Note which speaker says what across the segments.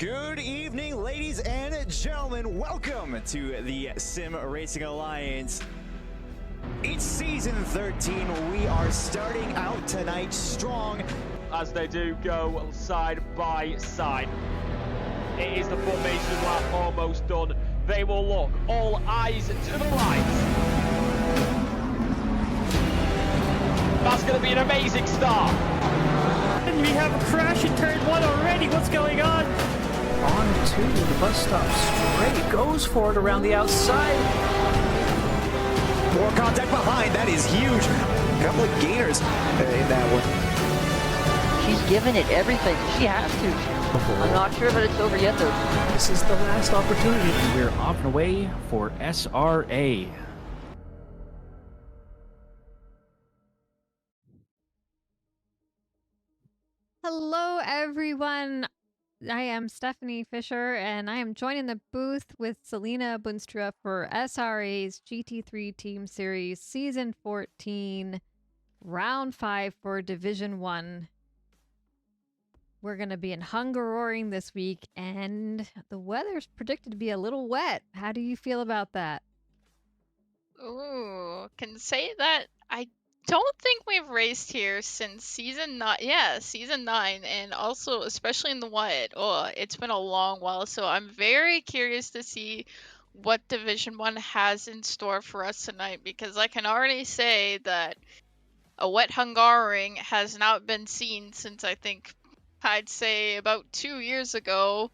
Speaker 1: Good evening, ladies and gentlemen. Welcome to the Sim Racing Alliance. It's season 13. We are starting out tonight strong.
Speaker 2: As they do go side by side. It is the formation lap almost done. They will look, all eyes to the lights. That's going to be an amazing start.
Speaker 3: And we have a crash in turn 1 already. What's going on?
Speaker 4: On to the bus stop straight. Goes for it around the outside.
Speaker 1: More contact behind. That is huge. A couple of gainers in that one.
Speaker 5: She's given it everything. She has to. I'm not sure that it's over yet, though.
Speaker 4: This is the last opportunity.
Speaker 3: We're off and away for SRA.
Speaker 6: Hello, everyone. I am Stephanie Fisher, and I am joining the booth with Selena Bunstra for SRA's GT3 Team Series Season 14, Round 5 for Division 1. We're going to be in Hungaroring this week, and the weather's predicted to be a little wet. How do you feel about that?
Speaker 7: Ooh, can say that I don't think we've raced here since season 9. Yeah, season 9, and also especially in the wet. Oh, it's been a long while, so I'm very curious to see what Division 1 has in store for us tonight, because I can already say that a wet Hungaroring has not been seen since I think I'd say about 2 years ago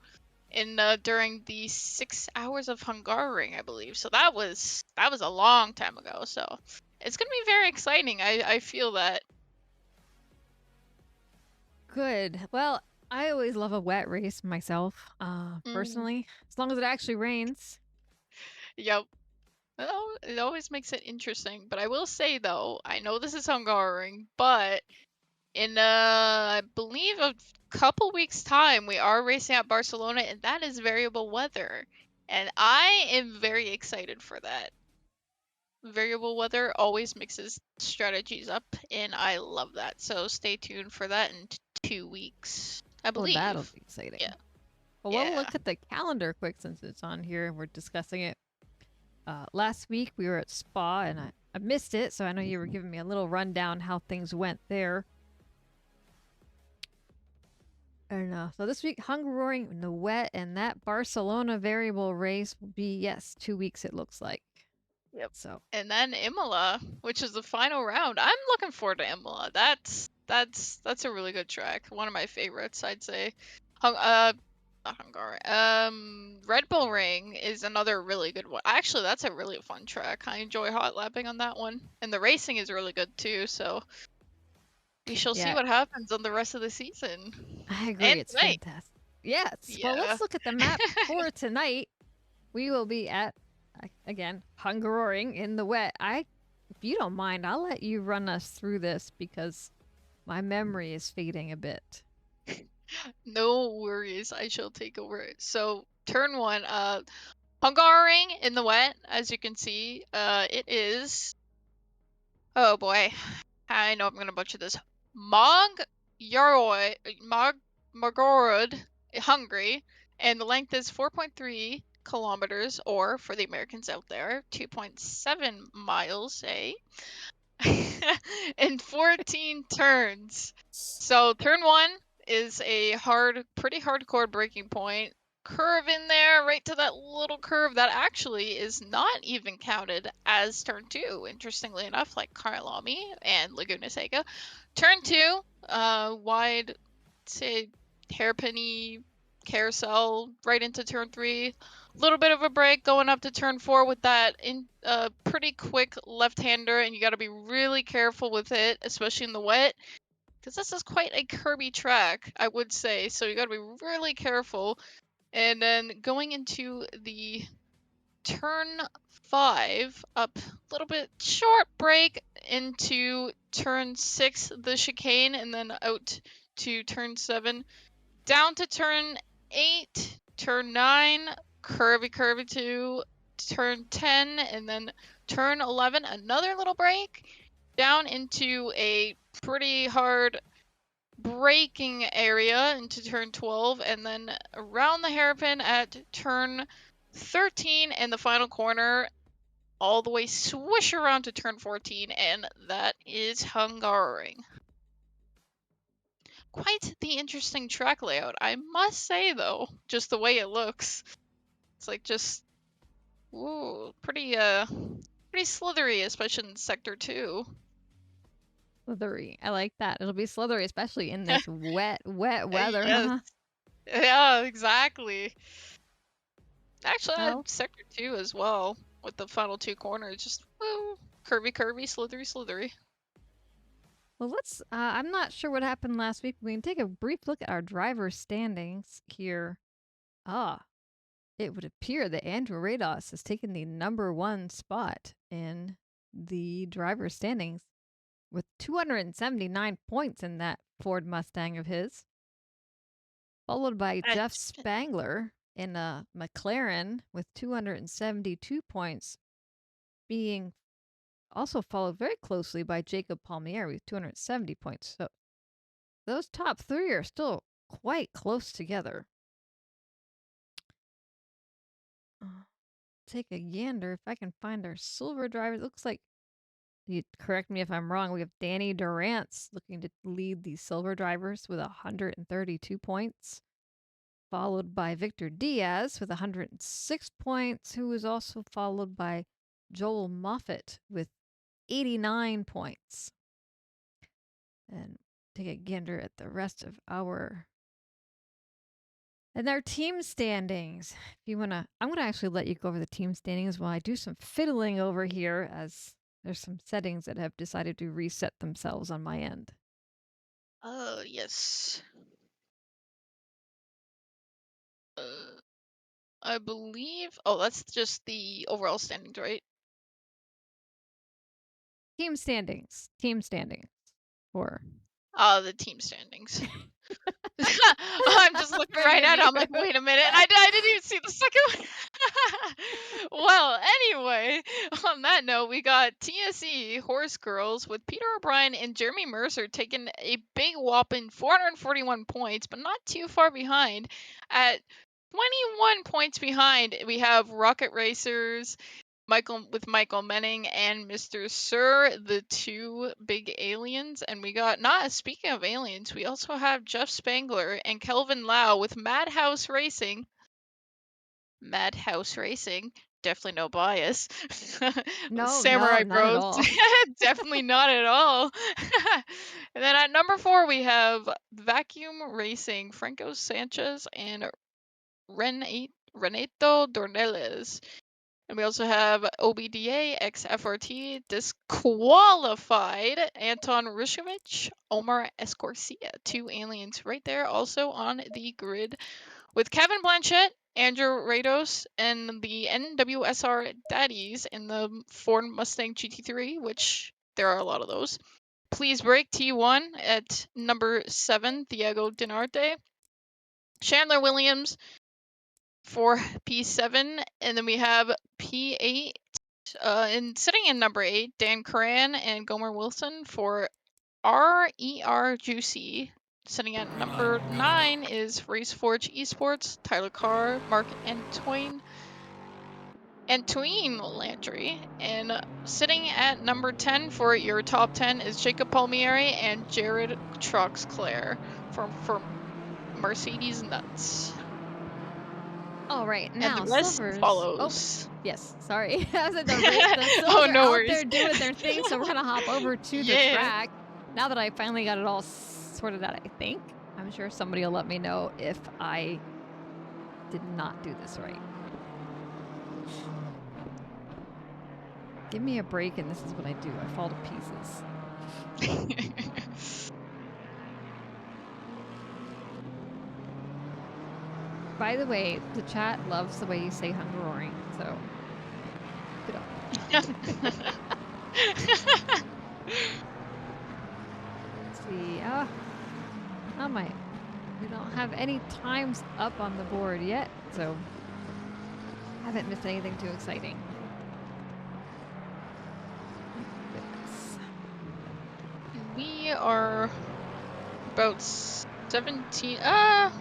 Speaker 7: in during the 6 hours of Hungaroring, I believe. So that was a long time ago. So it's gonna be very exciting. I feel that.
Speaker 6: Good. Well, I always love a wet race myself, personally, as long as it actually rains.
Speaker 7: Yep. Well, it always makes it interesting. But I will say though, I know this is Hungaroring, but in I believe a couple weeks time we are racing at Barcelona, and that is variable weather, and I am very excited for that. Variable weather always mixes strategies up, and I love that. So stay tuned for that in 2 weeks, I
Speaker 6: Well,
Speaker 7: believe.
Speaker 6: that'll be exciting.
Speaker 7: Yeah.
Speaker 6: Well, we'll look at the calendar quick since it's on here and we're discussing it. Last week we were at Spa, and I missed it, so I know you were giving me a little rundown how things went there. I don't know. So this week, Hungaroring in the wet, and that Barcelona variable race will be, yes, 2 weeks it looks like.
Speaker 7: Yep.
Speaker 6: So.
Speaker 7: And then Imola, which is the final round. I'm looking forward to Imola. That's a really good track. One of my favorites, I'd say. Not Hungaroring. Red Bull Ring is another really good one. Actually, that's a really fun track. I enjoy hot lapping on that one, and the racing is really good too. So we shall see what happens on the rest of the season.
Speaker 6: I agree.
Speaker 7: And
Speaker 6: it's
Speaker 7: tonight.
Speaker 6: fantastic. Yes.
Speaker 7: Yeah.
Speaker 6: Well, let's look at the map for tonight. We will be at, again, Hungaroring in the wet. If you don't mind, I'll let you run us through this because my memory is fading a bit.
Speaker 7: No worries, I shall take over. So turn 1, Hungaroring in the wet, as you can see. It is, oh boy, I know I'm gonna butcher this. Margorod, Hungary, and the length is 4.3 kilometers, or for the Americans out there, 2.7 miles, and 14 turns. So turn 1 is a pretty hardcore braking point. Curve in there, right to that little curve that actually is not even counted as turn 2, interestingly enough, like Karlami and Laguna Seca. Turn 2, wide, say, hairpinny carousel right into turn 3. Little bit of a break going up to turn 4 with that pretty quick left-hander, and you got to be really careful with it, especially in the wet, because this is quite a curvy track, I would say, so you got to be really careful. And then going into the turn 5, up a little bit, short break into turn 6, the chicane, and then out to turn 7, down to turn 8, turn 9, curvy to turn 10, and then turn 11, another little break, down into a pretty hard braking area into turn 12, and then around the hairpin at turn 13 and the final corner, all the way swish around to turn 14, and that is Hungaroring. Quite the interesting track layout, I must say, though, just the way it looks. It's like just, ooh, pretty slithery, especially in Sector 2.
Speaker 6: Slithery. I like that. It'll be slithery, especially in this wet weather.
Speaker 7: Yes.
Speaker 6: Huh?
Speaker 7: Yeah, exactly. Actually, I
Speaker 6: Well,
Speaker 7: had Sector 2 as well, with the final 2 corners. Just, woo, curvy, slithery.
Speaker 6: well, let's. I'm not sure what happened last week. We can take a brief look at our driver standings here. It would appear that Andrew Rados has taken the #1 spot in the driver standings with 279 points in that Ford Mustang of his, followed by
Speaker 7: I-
Speaker 6: Jeff Spangler in a McLaren with 272 points, being also followed very closely by Jacob Palmieri with 270 points. So those top 3 are still quite close together. Take a gander if I can find our silver driver. It looks like, you correct me if I'm wrong, we have Danny Durant's looking to lead the silver drivers with 132 points, followed by Victor Diaz with 106 points, who is also followed by Joel Moffitt with 89 points. And take a gander at the rest of our team standings. If you wanna, I'm gonna actually let you go over the team standings while I do some fiddling over here, as there's some settings that have decided to reset themselves on my end.
Speaker 7: Yes. I believe. Oh, that's just the overall standings, right?
Speaker 6: Team standings. Team standings. For
Speaker 7: The team standings. I'm just looking right at it. I'm like, wait a minute. I didn't even see the second one. Well, anyway, on that note, we got TSE Horse Girls with Peter O'Brien and Jeremy Mercer taking a big whopping 441 points, but not too far behind. At 21 points behind, we have Rocket Racers, Michael Menning and Mr. Sir, the 2 big aliens. And we got, not speaking of aliens, we also have Jeff Spangler and Kelvin Lau with Madhouse Racing. Definitely no bias.
Speaker 6: no,
Speaker 7: Samurai
Speaker 6: not
Speaker 7: Bros.
Speaker 6: at all.
Speaker 7: Definitely not at all. And then at number 4 we have Vacuum Racing, Franco Sanchez and Renato Dornelles. And we also have OBDA XFRT disqualified Anton Rushevich, Omar Escorcia, 2 aliens right there also on the grid, with Kevin Blanchett, Andrew Rados, and the NWSR Daddies in the Ford Mustang GT3, which there are a lot of those. Please break T1 at number 7, Diego Dinarte, Chandler Williams for P7, and then we have P8, and sitting in number 8, Dan Curran and Gomer Wilson for RER Juicy. Sitting at number 9 is Raceforge Esports, Tyler Carr, Mark Antoine Landry, and sitting at number 10 for your top 10 is Jacob Palmieri and Jared Troxclair for Mercedes Nuts.
Speaker 6: All right, now
Speaker 7: And the rest
Speaker 6: silvers.
Speaker 7: follows.
Speaker 6: Oh, yes, sorry. I was at the silvers
Speaker 7: Oh, no
Speaker 6: are out
Speaker 7: worries.
Speaker 6: there doing their thing, so we're gonna hop over to the track. Now that I finally got it all sorted out, I think. I'm sure somebody will let me know if I did not do this right. Give me a break, and this is what I do. I fall to pieces. By the way, the chat loves the way you say Hungaroring, so good on. Let's see. Oh my. We don't have any times up on the board yet, so haven't missed anything too exciting.
Speaker 7: We are about 17, a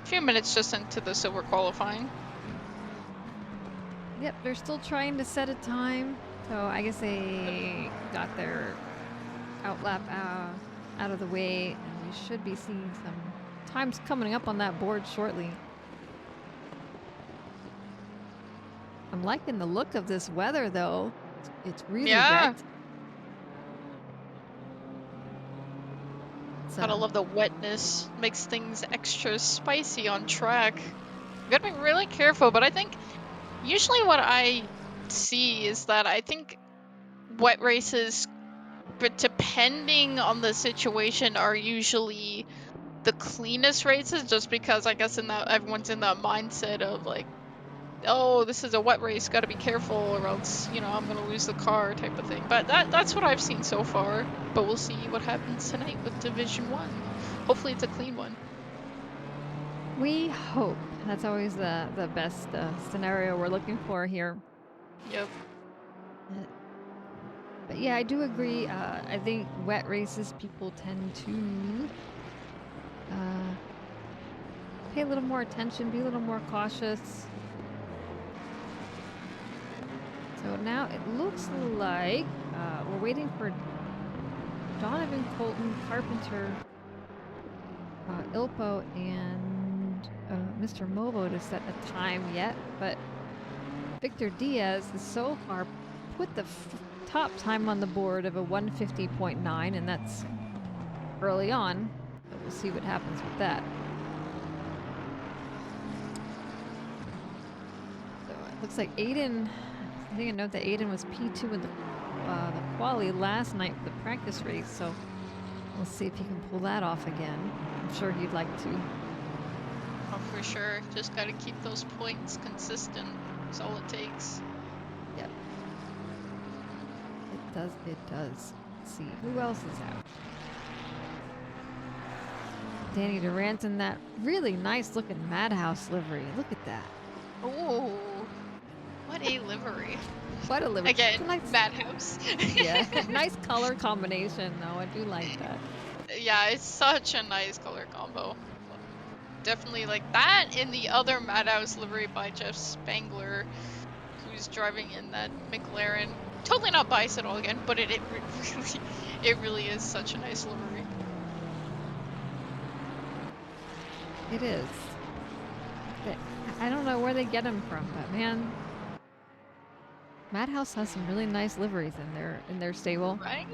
Speaker 7: few minutes just into the silver qualifying.
Speaker 6: Yep, they're still trying to set a time. So I guess they got their outlap out of the way, and we should be seeing some times coming up on that board shortly. I'm liking the look of this weather, though. It's really
Speaker 7: Yeah.
Speaker 6: wet.
Speaker 7: Gotta love the wetness. Makes things extra spicy on track. You gotta be really careful, but I think usually what I see is that I think wet races, but depending on the situation, are usually the cleanest races, just because I guess in that everyone's in that mindset of like, oh, this is a wet race, gotta be careful or else, you know, I'm gonna lose the car type of thing. But that's what I've seen so far. But we'll see what happens tonight with Division 1. Hopefully it's a clean one.
Speaker 6: We hope. That's always the best scenario we're looking for here.
Speaker 7: Yep.
Speaker 6: But yeah, I do agree. I think wet races, people tend to pay a little more attention, be a little more cautious. So now it looks like we're waiting for Donovan, Colton, Carpenter, Ilpo, and Mr. Mobo to set a time yet. But Victor Diaz has so far put the top time on the board of a 150.9, and that's early on. So we'll see what happens with that. So it looks like Aiden, I think I note that Aiden was P2 in the quali last night for the practice race, so we'll see if he can pull that off again. I'm sure he'd like to.
Speaker 7: Oh, for sure. Just gotta keep those points consistent. That's all it takes.
Speaker 6: Yep. It does. Let's see. Who else is out? Danny Durant in that really nice looking Madhouse livery. Look at that.
Speaker 7: Oh, what a livery.
Speaker 6: What a livery.
Speaker 7: Again,
Speaker 6: Nice,
Speaker 7: Madhouse.
Speaker 6: yeah, nice color combination though. I do like that.
Speaker 7: Yeah, it's such a nice color combo. Definitely like that in the other Madhouse livery by Jeff Spangler, who's driving in that McLaren. Totally not biased at all again, but it really is such a nice livery.
Speaker 6: It is. I don't know where they get them from, but man, Madhouse has some really nice liveries in their stable.
Speaker 7: Right?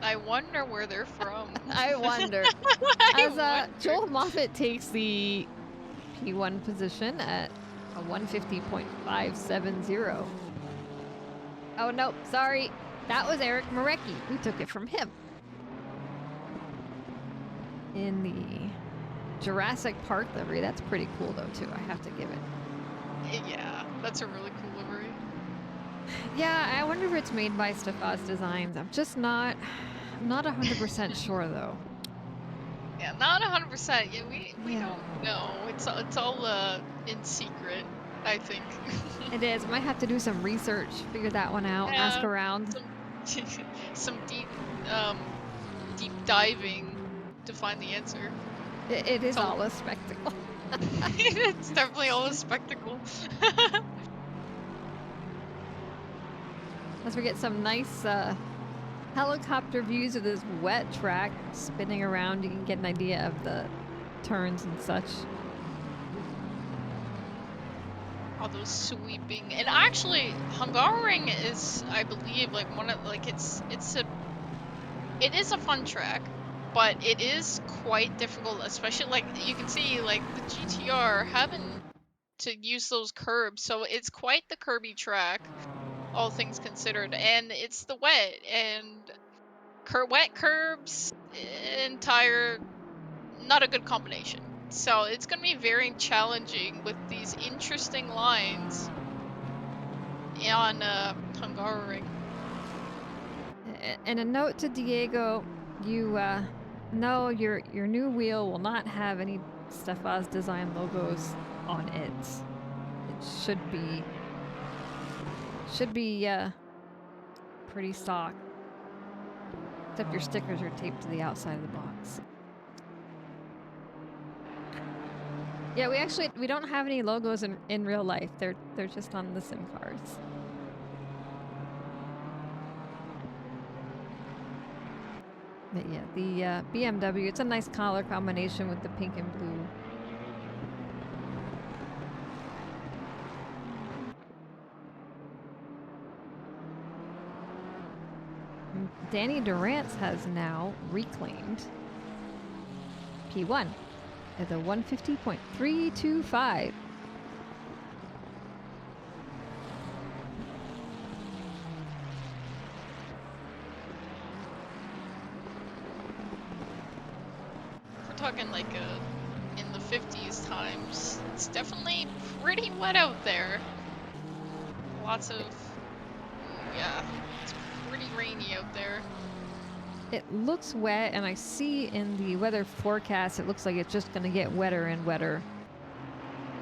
Speaker 7: I wonder where they're from.
Speaker 6: I wonder. As Joel Moffitt takes the P1 position at a 150.570. Oh no, sorry. That was Eric Marecki. We took it from him. In the Jurassic Park livery. That's pretty cool though too, I have to give it.
Speaker 7: Yeah, that's a really cool livery.
Speaker 6: Yeah, I wonder if it's made by Stefaz Designs. I'm not 100% sure though.
Speaker 7: Yeah, not 100%. Yeah, we don't know. It's all in secret, I think.
Speaker 6: It is. Might have to do some research, figure that one out, ask around.
Speaker 7: Some deep diving to find the answer.
Speaker 6: It is all a spectacle.
Speaker 7: It's definitely all a spectacle.
Speaker 6: As we get some nice helicopter views of this wet track spinning around, you can get an idea of the turns and such.
Speaker 7: All those sweeping, and actually, Hungaroring is, I believe, like one of it is a fun track, but it is quite difficult, especially like you can see like the GTR having to use those curbs, so it's quite the curby track, all things considered, and it's the wet and wet curbs, entire, not a good combination. So it's going to be very challenging with these interesting lines on Hungaroring.
Speaker 6: And a note to Diego, you know your new wheel will not have any Stefaz Design logos on it. It should be pretty stock. Except your stickers are taped to the outside of the box. Yeah, we don't have any logos in real life. They're just on the sim cars. But yeah, the BMW, it's a nice color combination with the pink and blue. Danny Durance has now reclaimed P1 at the 150.325.
Speaker 7: If we're talking like in the 50s times, it's definitely pretty wet out there. Lots of, yeah, it's pretty rainy out there.
Speaker 6: It looks wet, and I see in the weather forecast, it looks like it's just going to get wetter and wetter.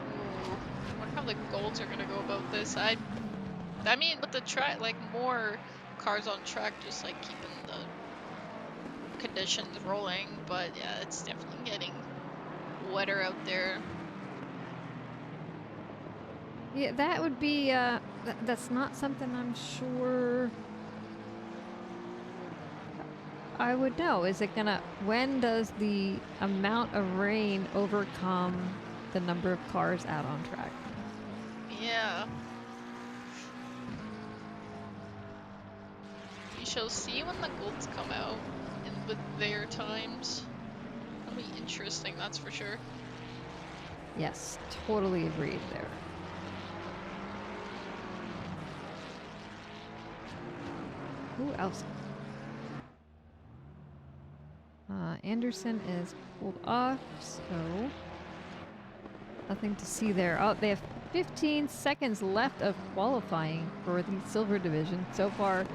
Speaker 7: Ooh, I wonder how the golds are gonna go about this. I mean, with the track, like more cars on track, just like keeping the conditions rolling. But yeah, it's definitely getting wetter out there.
Speaker 6: Yeah, that would be, that's not something I'm sure I would know. Is it gonna, when does the amount of rain overcome the number of cars out on track?
Speaker 7: Yeah. We shall see when the golds come out and with their times. That'll be interesting, that's for sure.
Speaker 6: Yes, totally agreed there. Who else? Anderson is pulled off, so nothing to see there. Oh, they have 15 seconds left of qualifying for the silver division. So far,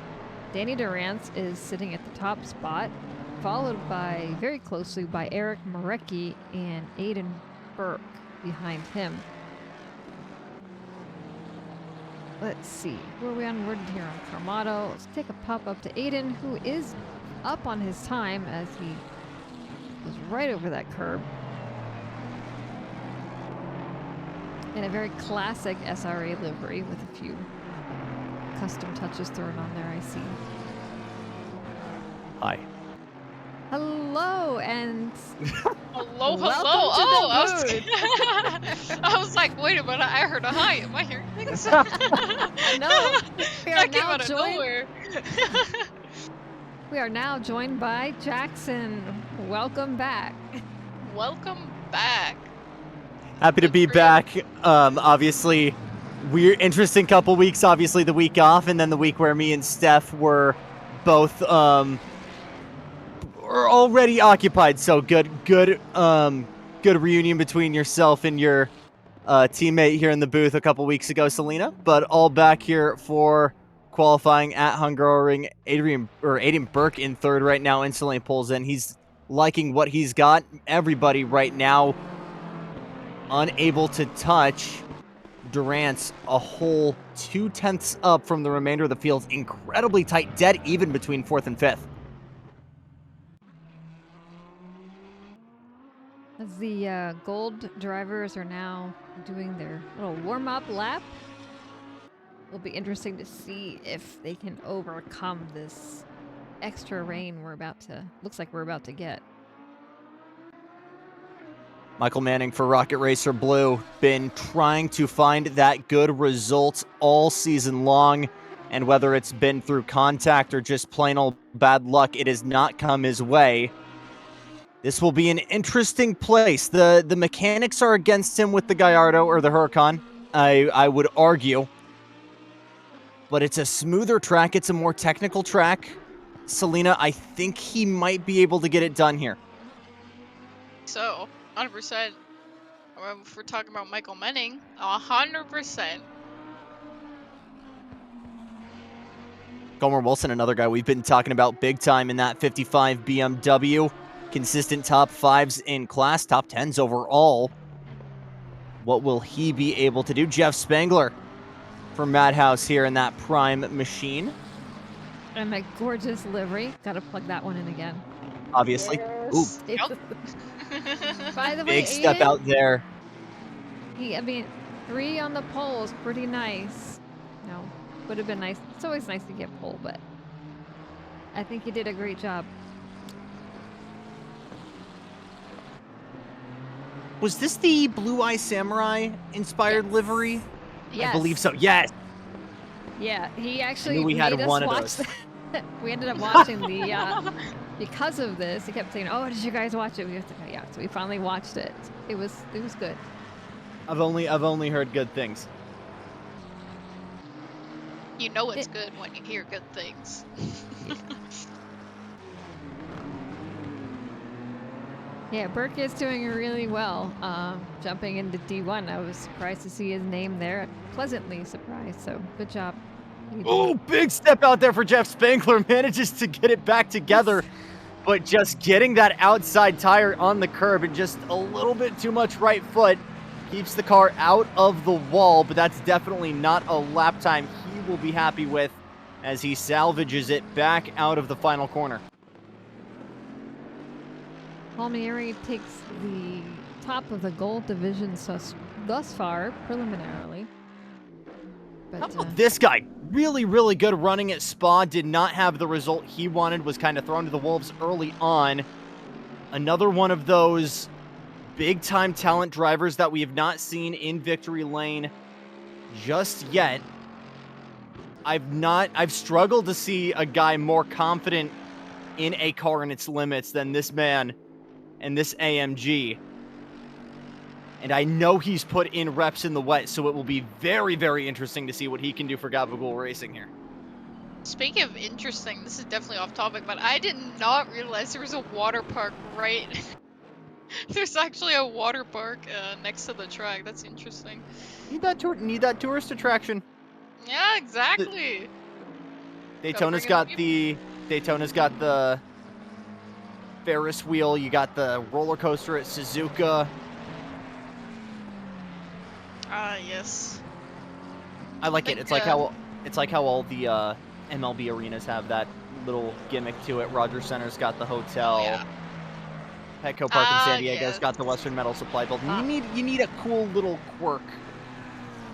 Speaker 6: Danny Durance is sitting at the top spot, followed by, very closely, by Eric Marecki and Aiden Burke behind him. Let's see, who are we onward here on Carmado? Let's take a pop up to Aiden, who is up on his time as he was right over that curb. In a very classic SRA livery with a few custom touches thrown on there, I see.
Speaker 8: Hi.
Speaker 6: Hello, and
Speaker 7: Hello, hello.
Speaker 6: welcome to
Speaker 7: Oh,
Speaker 6: the booth.
Speaker 7: I was like, wait a minute, I heard a hi. Am I hearing things?
Speaker 6: No, we are
Speaker 7: That came
Speaker 6: now
Speaker 7: out of
Speaker 6: joined.
Speaker 7: nowhere.
Speaker 6: We are now joined by Jackson. Welcome back.
Speaker 7: Welcome back.
Speaker 8: Happy to be back. Obviously, weird, interesting couple weeks. Obviously, the week off, and then the week where me and Steph were both were already occupied. So good reunion between yourself and your teammate here in the booth a couple weeks ago, Selena. But all back here for qualifying at Hungaroring. Aiden Burke in third right now. Instantly pulls in. He's liking what he's got. Everybody right now unable to touch. Durance a whole 2/10 up from the remainder of the field. Incredibly tight, dead even between 4th and 5th.
Speaker 6: As the gold drivers are now doing their little warm-up lap, it'll be interesting to see if they can overcome this extra rain looks like we're about to get.
Speaker 8: Michael Manning for Rocket Racer Blue. Been trying to find that good result all season long. And whether it's been through contact or just plain old bad luck, it has not come his way. This will be an interesting place. The mechanics are against him with the Gallardo or the Huracan, I would argue. But it's a smoother track. It's a more technical track. Selena, I think he might be able to get it done here.
Speaker 7: So, 100%. If we're talking about Michael Manning, 100%.
Speaker 8: Gomer Wilson, another guy we've been talking about big time in that 55 BMW. Consistent top 5s in class, top 10s overall. What will he be able to do? Jeff Spangler from Madhouse here in that prime machine.
Speaker 6: And my gorgeous livery. Gotta plug that one in again.
Speaker 8: Obviously.
Speaker 7: Yes.
Speaker 8: Ooh,
Speaker 6: By the way,
Speaker 8: big step
Speaker 6: Aiden,
Speaker 8: out there.
Speaker 6: I mean, 3 on the pole is pretty nice. No, would have been nice. It's always nice to get pole, but I think you did a great job.
Speaker 8: Was this the Blue Eye Samurai inspired
Speaker 6: Yes.
Speaker 8: livery?
Speaker 6: Yes.
Speaker 8: I believe so. Yes.
Speaker 6: Yeah, he actually
Speaker 8: we
Speaker 6: made
Speaker 8: had
Speaker 6: us
Speaker 8: one of
Speaker 6: watch.
Speaker 8: those.
Speaker 6: We ended up watching the because of this. He kept saying, "Oh, did you guys watch it?" We have to, yeah, so we finally watched it. It was good.
Speaker 8: I've only heard good things.
Speaker 7: You know it's good when you hear good things.
Speaker 6: Yeah, Burke is doing really well. Jumping into D1, I was surprised to see his name there. Pleasantly surprised. So good job.
Speaker 8: Oh, big step out there for Jeff Spangler. Manages to get it back together, but just getting that outside tire on the curb and just a little bit too much right foot keeps the car out of the wall, but that's definitely not a lap time he will be happy with as he salvages it back out of the final corner.
Speaker 6: Palmieri takes the top of the gold division thus far, preliminarily. But,
Speaker 8: How about this guy? Really, really good running at Spa. Did not have the result he wanted. Was kind of thrown to the wolves early on. Another one of those big-time talent drivers that we have not seen in victory lane just yet. I've struggled to see a guy more confident in a car and its limits than this man and this AMG. And I know he's put in reps in the wet, so it will be very, very interesting to see what he can do for Gabagool Racing here.
Speaker 7: Speaking of interesting, this is definitely off topic, but I did not realize there was a water park right. There's actually a water park next to the track. That's interesting.
Speaker 8: Need that tourist attraction.
Speaker 7: Yeah, exactly.
Speaker 8: Daytona's got the Ferris wheel. You got the roller coaster at Suzuka.
Speaker 7: Ah, yes.
Speaker 8: I like it. It's like how all the MLB arenas have that little gimmick to it. Rogers Center's got the hotel.
Speaker 7: Oh, yeah.
Speaker 8: Petco Park in San Diego's
Speaker 7: Yes.
Speaker 8: got the Western Metal Supply Building. You need a cool little quirk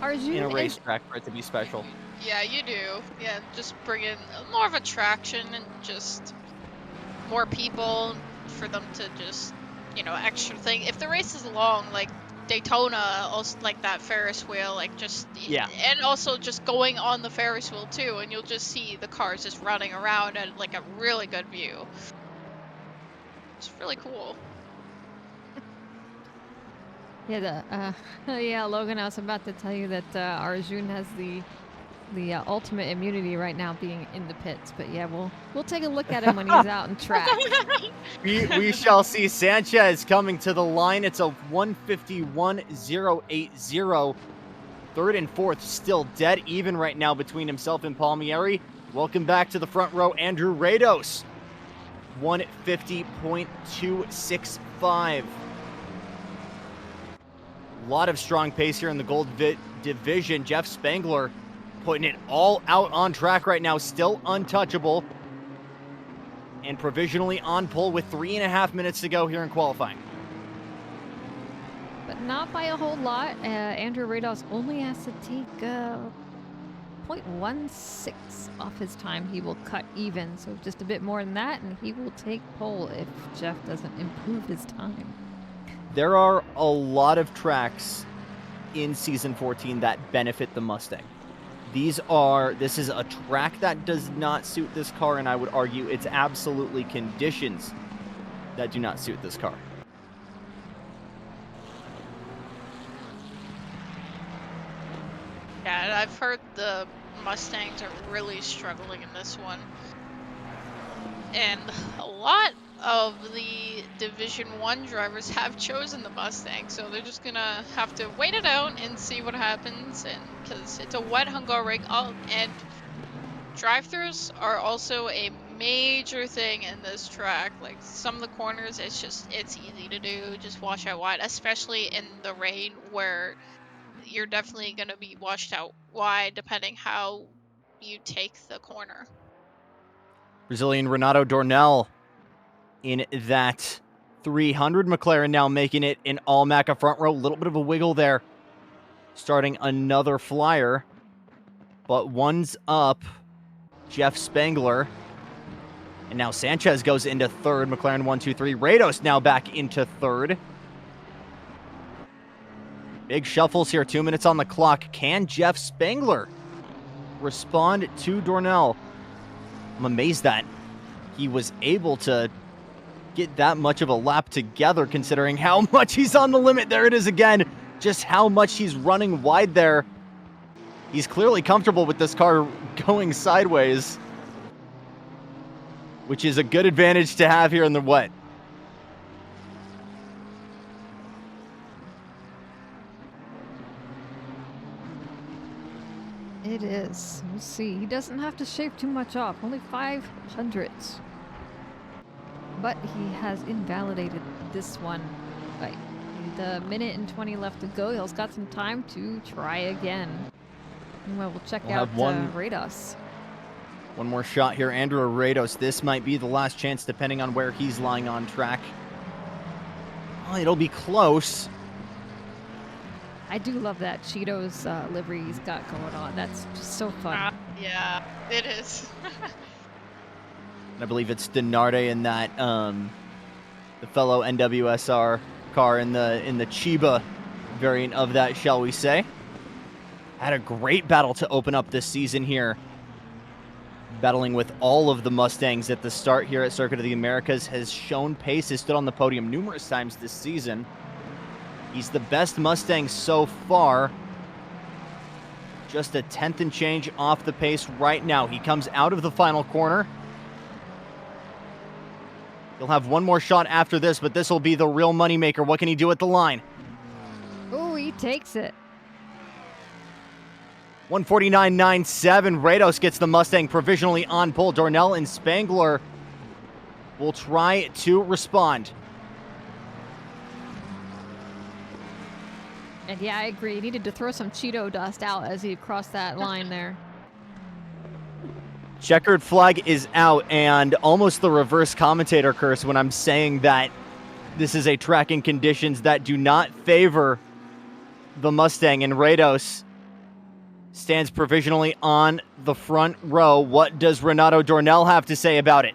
Speaker 8: in a racetrack for it to be special.
Speaker 7: Yeah, you do. Yeah, just bring in more of attraction and just more people for them to just, extra thing. If the race is long, like Daytona, also like that Ferris wheel, like just
Speaker 8: Yeah.
Speaker 7: and also just going on the Ferris wheel too, and you'll just see the cars just running around at like a really good view. It's really cool.
Speaker 6: Yeah, yeah, Logan, I was about to tell you that Arjun has the ultimate immunity right now, being in the pits. But yeah, we'll take a look at him when he's out in track.
Speaker 8: We shall see. Sanchez coming to the line. It's a 151.080. Third and fourth still dead even right now between himself and Palmieri. Welcome back to the front row, Andrew Rados. 150.265. A lot of strong pace here in the gold division. Jeff Spangler putting it all out on track right now, still untouchable. And provisionally on pole with 3.5 minutes to go here in qualifying.
Speaker 6: But not by a whole lot. Andrew Rados only has to take 0.16 off his time. He will cut even, so just a bit more than that, and he will take pole if Jeff doesn't improve his time.
Speaker 8: There are a lot of tracks in Season 14 that benefit the Mustang. This is a track that does not suit this car, and I would argue it's absolutely conditions that do not suit this car.
Speaker 7: Yeah, and I've heard the Mustangs are really struggling in this one. And a lot of the Division 1 drivers have chosen the Mustang, so they're just gonna have to wait it out and see what happens, and because it's a wet Hungaroring, and drive-thrus are also a major thing in this track. Like some of the corners, it's easy to do, just wash out wide, especially in the rain where you're definitely gonna be washed out wide depending how you take the corner.
Speaker 8: Brazilian Renato Dornell in that 300 McLaren now making it in all Maca front row. A little bit of a wiggle there starting another flyer. But one's up. Jeff Spangler. And now Sanchez goes into third. McLaren 1, 2, 3. Rados now back into third. Big shuffles here. 2 minutes on the clock. Can Jeff Spangler respond to Dornell? I'm amazed that he was able to get that much of a lap together, considering how much he's on the limit. There it is again. Just how much he's running wide there. He's clearly comfortable with this car going sideways, which is a good advantage to have here in the wet.
Speaker 6: It is. We'll see. He doesn't have to shave too much off. Only 500. But he has invalidated this one. Right. The minute and 20 left to go. He's got some time to try again. Well, we'll check out Rados.
Speaker 8: One more shot here. Andrew Rados. This might be the last chance, depending on where he's lying on track. Oh, it'll be close.
Speaker 6: I do love that Cheetos livery he's got going on. That's just so fun.
Speaker 7: Yeah, it is.
Speaker 8: I believe it's Denarde in that the fellow NWSR car in the Chiba variant of that, shall we say. Had a great battle to open up this season here. Battling with all of the Mustangs at the start here at Circuit of the Americas. Has shown pace, has stood on the podium numerous times this season. He's the best Mustang so far. Just a 10th and change off the pace right now. He comes out of the final corner. He'll have one more shot after this, but this will be the real moneymaker. What can he do at the line?
Speaker 6: Oh, he takes it.
Speaker 8: 149.97. Rados gets the Mustang provisionally on pole. Dornell and Spangler will try to respond.
Speaker 6: And yeah, I agree. He needed to throw some Cheeto dust out as he crossed that line there.
Speaker 8: Checkered flag is out, and almost the reverse commentator curse when I'm saying that this is a track in conditions that do not favor the Mustang, and Rados stands provisionally on the front row. What does Renato Dornell have to say about it?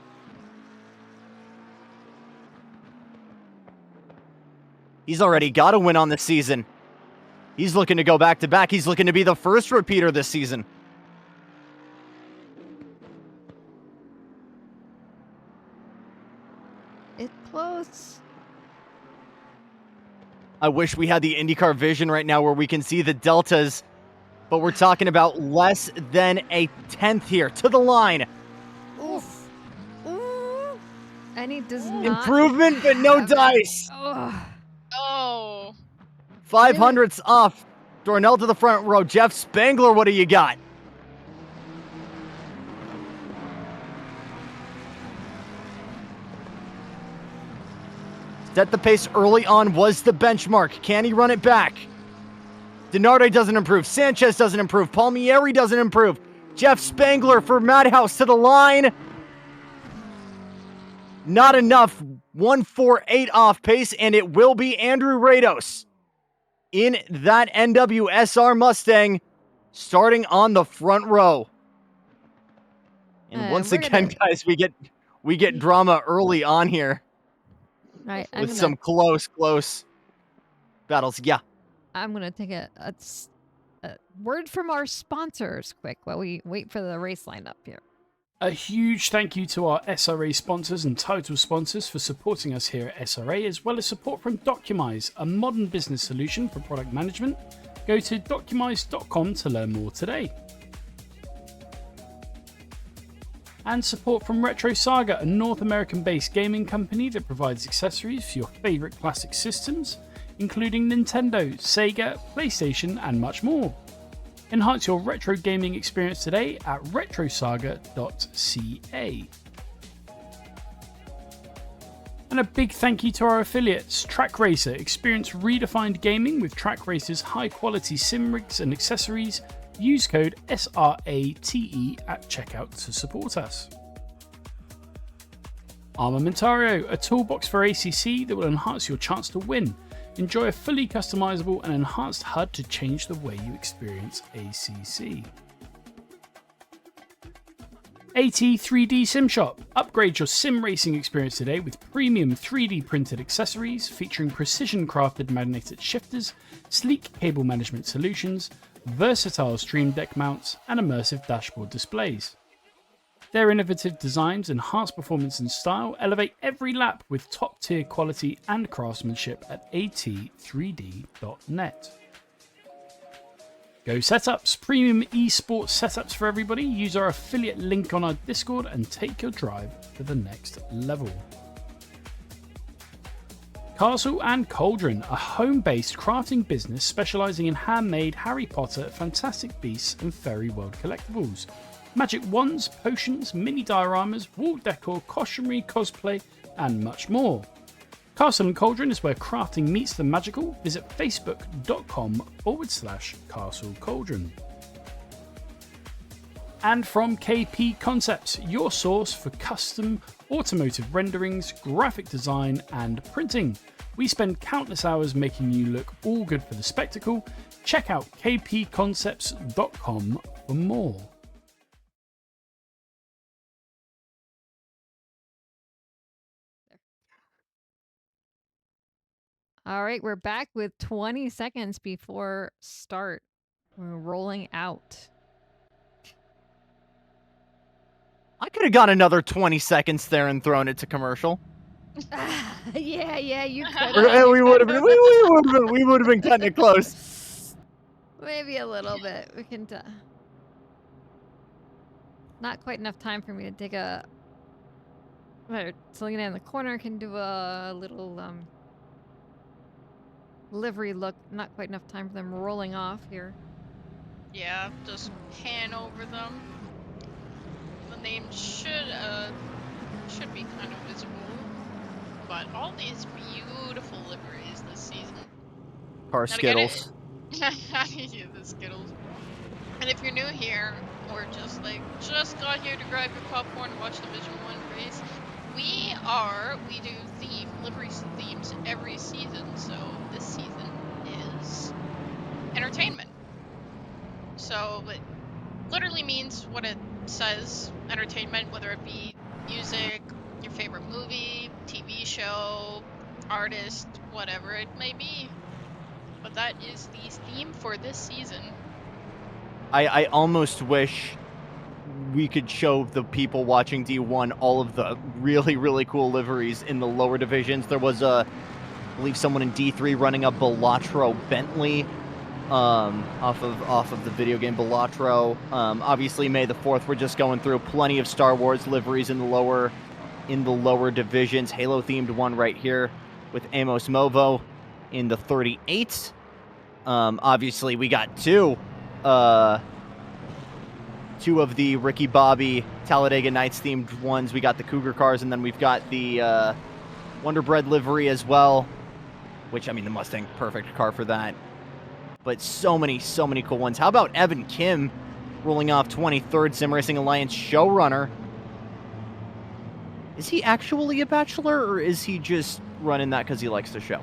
Speaker 8: He's already got a win on the season. He's looking to go back-to-back. He's looking to be the first repeater this season.
Speaker 6: It's close.
Speaker 8: I wish we had the IndyCar vision right now where we can see the deltas, but we're talking about less than a 10th here to the line.
Speaker 6: Oof. Ooh. And he does not.
Speaker 8: Improvement, but no dice.
Speaker 6: Ugh.
Speaker 7: Oh.
Speaker 8: 500ths off. Dornell to the front row. Jeff Spangler, what do you got? Set the pace early on was the benchmark. Can he run it back? Denarde doesn't improve. Sanchez doesn't improve. Palmieri doesn't improve. Jeff Spangler for Madhouse to the line. Not enough. 148 off pace, and it will be Andrew Rados in that NWSR Mustang starting on the front row. And once again, guys, we get drama early on here.
Speaker 6: Right,
Speaker 8: with some close battles. Yeah.
Speaker 6: I'm going to take a word from our sponsors quick while we wait for the race lineup here.
Speaker 3: A huge thank you to our SRA sponsors and title sponsors for supporting us here at SRA, as well as support from Documise, a modern business solution for product management. Go to documise.com to learn more today. And support from Retro Saga, a North American-based gaming company that provides accessories for your favorite classic systems, including Nintendo, Sega, PlayStation, and much more. Enhance your retro gaming experience today at retrosaga.ca. And a big thank you to our affiliates, Track Racer. Experience redefined gaming with Track Racer's high-quality sim rigs and accessories. Use code SRATE at checkout to support us. Armamentario, a toolbox for ACC that will enhance your chance to win. Enjoy a fully customizable and enhanced HUD to change the way you experience ACC. AT3D Sim Shop. Upgrade your sim racing experience today with premium 3D printed accessories featuring precision crafted magnetic shifters, sleek cable management solutions, versatile stream deck mounts, and immersive dashboard displays. Their innovative designs enhance performance and style, elevate every lap with top tier quality and craftsmanship at at3d.net. Go Setups, premium esports setups for everybody. Use our affiliate link on our Discord and take your drive to the next level. Castle and Cauldron, a home-based crafting business specializing in handmade Harry Potter, Fantastic Beasts and Fairy World collectibles. Magic wands, potions, mini dioramas, wall decor, costumery, cosplay, and much more. Castle and Cauldron is where crafting meets the magical. Visit facebook.com/Castle Cauldron. And from KP Concepts, your source for custom automotive renderings, graphic design, and printing. We spend countless hours making you look all good for the spectacle. Check out kpconcepts.com for more.
Speaker 6: All right, we're back with 20 seconds before start. We're rolling out.
Speaker 8: I could have gone another 20 seconds there and thrown it to commercial.
Speaker 6: Yeah, you could.
Speaker 8: We would have been cutting it close.
Speaker 6: Maybe a little bit. We can. Not quite enough time for me to dig a. Selena in the corner can do a little livery look. Not quite enough time for them rolling off here.
Speaker 7: Yeah, just pan over them. The name should be kind of visible. But all these beautiful liveries this season.
Speaker 8: Car Skittles.
Speaker 7: Yeah, the Skittles. And if you're new here, or just got here to grab your popcorn and watch the Division 1 race, we do livery themes every season. So this season is entertainment. So it literally means what it says, entertainment, whether it be music, your favorite movie, TV show, artist, whatever it may be. But that is the theme for this season.
Speaker 8: I almost wish we could show the people watching D1 all of the really, really cool liveries in the lower divisions. There was I believe someone in D3 running a Bellatro Bentley off of the video game Bellatro. Obviously May the 4th, we're just going through plenty of Star Wars liveries in the lower divisions. Halo themed one right here with Amos Movo in the 38. Obviously we got two of the Ricky Bobby Talladega Nights themed ones. We got the Cougar cars, and then we've got the Wonder Bread livery as well, which, I mean, the Mustang, perfect car for that. But so many cool ones. How about Evan Kim rolling off 23rd Sim Racing Alliance showrunner? Is he actually a bachelor, or is he just running that because he likes the show?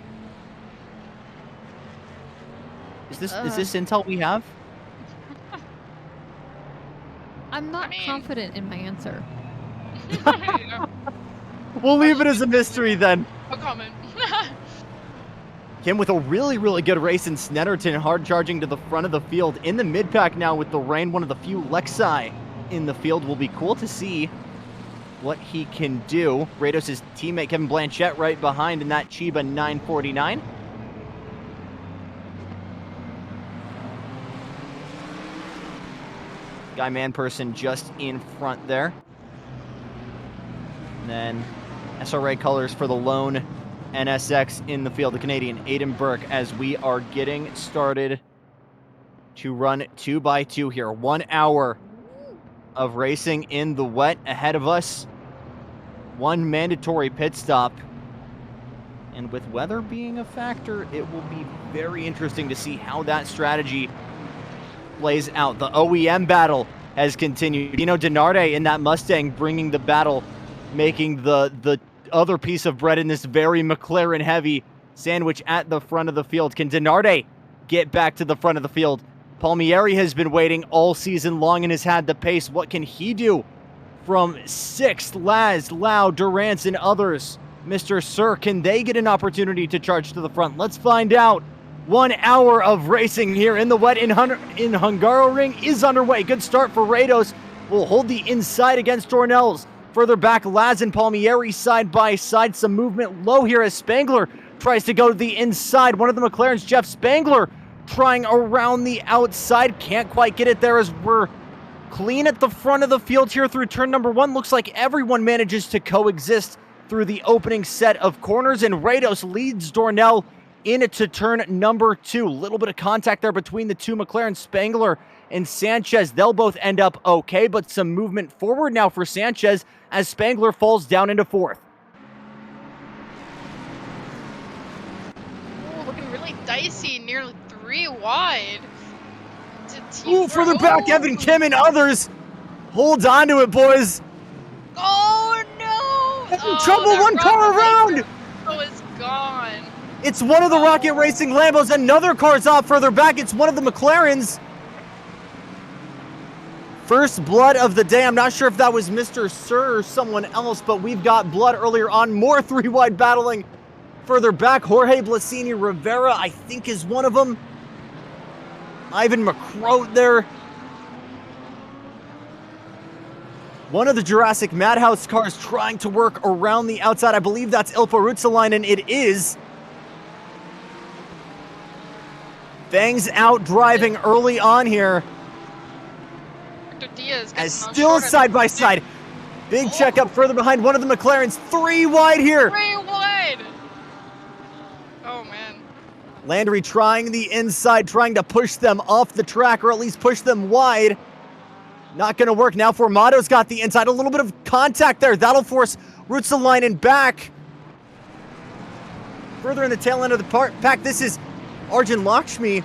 Speaker 8: Is this intel we have?
Speaker 6: I'm not confident in my answer.
Speaker 8: We'll leave it as a mystery then.
Speaker 7: No comment.
Speaker 8: Kim with a really, really good race in Snetterton, hard charging to the front of the field. In the mid-pack now with the Rain, one of the few Lexi in the field. Will be cool to see what he can do. Rados' teammate Kevin Blanchette right behind in that Chiba 949. Guy Manperson just in front there. And then SRA colors for the lone NSX in the field, the Canadian Aiden Burke, as we are getting started to run 2x2 here. 1 hour of racing in the wet ahead of us. One mandatory pit stop. And with weather being a factor, it will be very interesting to see how that strategy plays out. The OEM battle has continued. Dino Denarde in that Mustang bringing the battle, making the other piece of bread in this very McLaren heavy Sandwich at the front of the field. Can Denarde get back to the front of the field? Palmieri has been waiting all season long and has had the pace. What can he do? From 6th, Laz, Lau, Durance, and others. Mr. Sir, can they get an opportunity to charge to the front? Let's find out. 1 hour of racing here in the wet in Hungaroring is underway. Good start for Rados. Will hold the inside against Dornell's. Further back, Laz and Palmieri side by side. Some movement low here as Spangler tries to go to the inside. One of the McLarens, Jeff Spangler, trying around the outside. Can't quite get it there as we're clean at the front of the field here through turn number 1. Looks like everyone manages to coexist through the opening set of corners, and Rados leads Dornell into turn number 2. Little bit of contact there between the two McLarens, Spangler and Sanchez. They'll both end up okay, but some movement forward now for Sanchez as Spangler falls down into 4th.
Speaker 7: Ooh, looking really dicey, nearly 3 wide.
Speaker 8: Ooh, further back, Evan Kim and others. Hold on to it, boys.
Speaker 7: Oh no!
Speaker 8: Trouble, one car around.
Speaker 7: Oh, it's gone.
Speaker 8: It's one of the Rocket Racing Lambos. Another car's off further back. It's one of the McLarens. First blood of the day. I'm not sure if that was Mr. Sir or someone else, but we've got blood earlier on. More 3-wide battling further back. Jorge Blasini Rivera, I think, is one of them. Ivan McCroat there. One of the Jurassic Madhouse cars trying to work around the outside. I believe that's Ilpo Ruotsalainen. It is. Fangs out driving early on here. As still side by side. Big checkup further behind one of the McLarens. 3 wide here.
Speaker 7: 3 wide. Oh, man.
Speaker 8: Landry trying the inside, trying to push them off the track, or at least push them wide. Not going to work. Now Formato's got the inside. A little bit of contact there. That'll force Ruotsalainen back. Further in the tail end of the pack, this is Arjun Lakshmi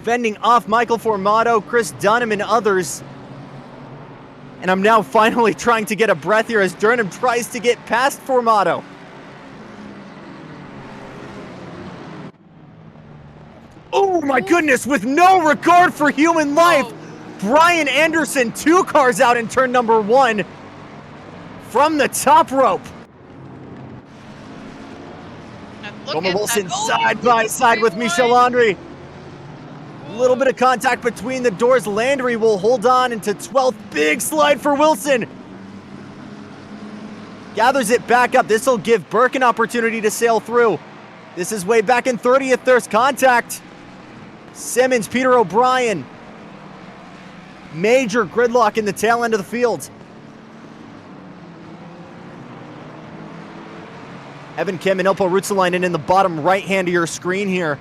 Speaker 8: fending off Michael Formato, Chris Dunham, and others. And I'm now finally trying to get a breath here as Durham tries to get past Formato. Oh my goodness, with no regard for human life. Brian Anderson, 2 cars out in turn number 1 from the top rope. Homer Wilson side by side with Michel Landry. A little bit of contact between the doors. Landry will hold on into 12th. Big slide for Wilson. Gathers it back up. This will give Burke an opportunity to sail through. This is way back in 30th. There's contact. Simmons, Peter O'Brien. Major gridlock in the tail end of the field. Evan Kim and Ilpo Ruotsalainen in the bottom right hand of your screen here.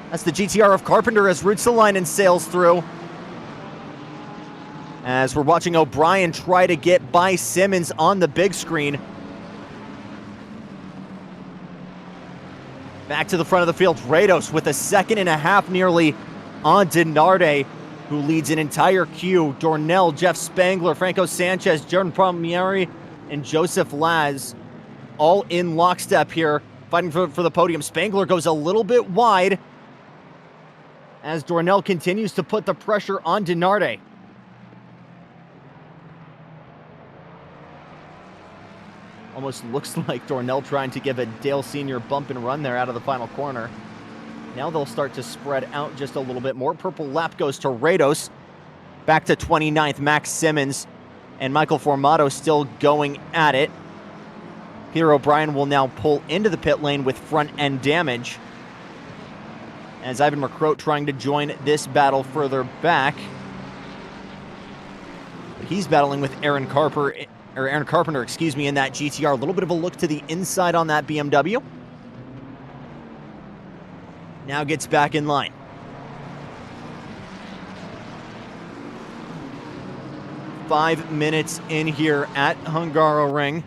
Speaker 8: That's the GTR of Carpenter as Ruotsalainen sails through. As we're watching O'Brien try to get by Simmons on the big screen. Back to the front of the field, Rados with a 2.5 nearly on Denarde, who leads an entire queue. Dornell, Jeff Spangler, Franco Sanchez, Jordan Palmieri, and Joseph Laz all in lockstep here, fighting for the podium. Spangler goes a little bit wide as Dornell continues to put the pressure on Denarde. Almost looks like Dornell trying to give a Dale Sr. bump and run there out of the final corner. Now they'll start to spread out just a little bit more. Purple lap goes to Rados. Back to 29th, Max Simmons. And Michael Formato still going at it. Peter O'Brien will now pull into the pit lane with front end damage. As Ivan McCroat trying to join this battle further back. But he's battling with Aaron Carpenter, in that GTR. A little bit of a look to the inside on that BMW. Now gets back in line. Five minutes in here at Hungaroring.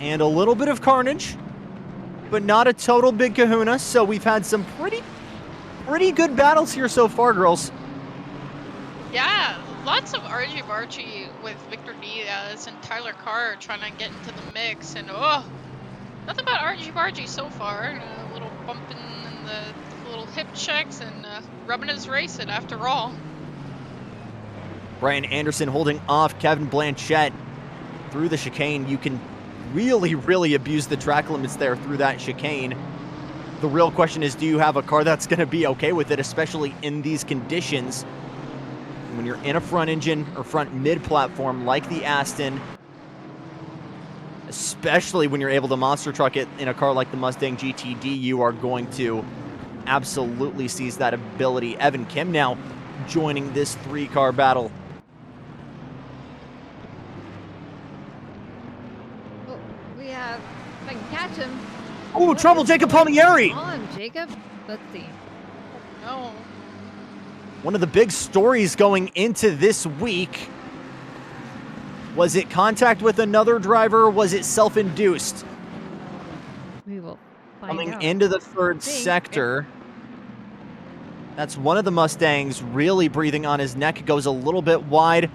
Speaker 8: And a little bit of carnage, but not a total big kahuna. So we've had some pretty good battles here so far, girls.
Speaker 7: Yeah, lots of argy-bargy with Victor Diaz and Tyler Carr trying to get into the mix, and oh, nothing but argy-bargy so far. A little bumping and the little hip checks and rubbing his racing after all.
Speaker 8: Brian Anderson holding off Kevin Blanchette through the chicane. You can really, really abuse the track limits there through that chicane. The real question is, do you have a car that's going to be okay with it, especially in these conditions? When you're in a front engine or front mid platform like the Aston, especially when you're able to monster truck it in a car like the Mustang GTD, you are going to absolutely seize that ability. Evan Kim now joining this 3-car battle.
Speaker 6: Oh, we have, if I can catch him.
Speaker 8: Oh,
Speaker 6: What
Speaker 8: trouble,
Speaker 6: is
Speaker 8: Jacob
Speaker 6: going
Speaker 8: Palmieri!
Speaker 6: on, Jacob? Let's see.
Speaker 7: No.
Speaker 8: One of the big stories going into this week, was it contact with another driver, or was it self-induced?
Speaker 6: We will find
Speaker 8: Coming
Speaker 6: out.
Speaker 8: into the third sector, that's one of the Mustangs really breathing on his neck. Goes a little bit wide,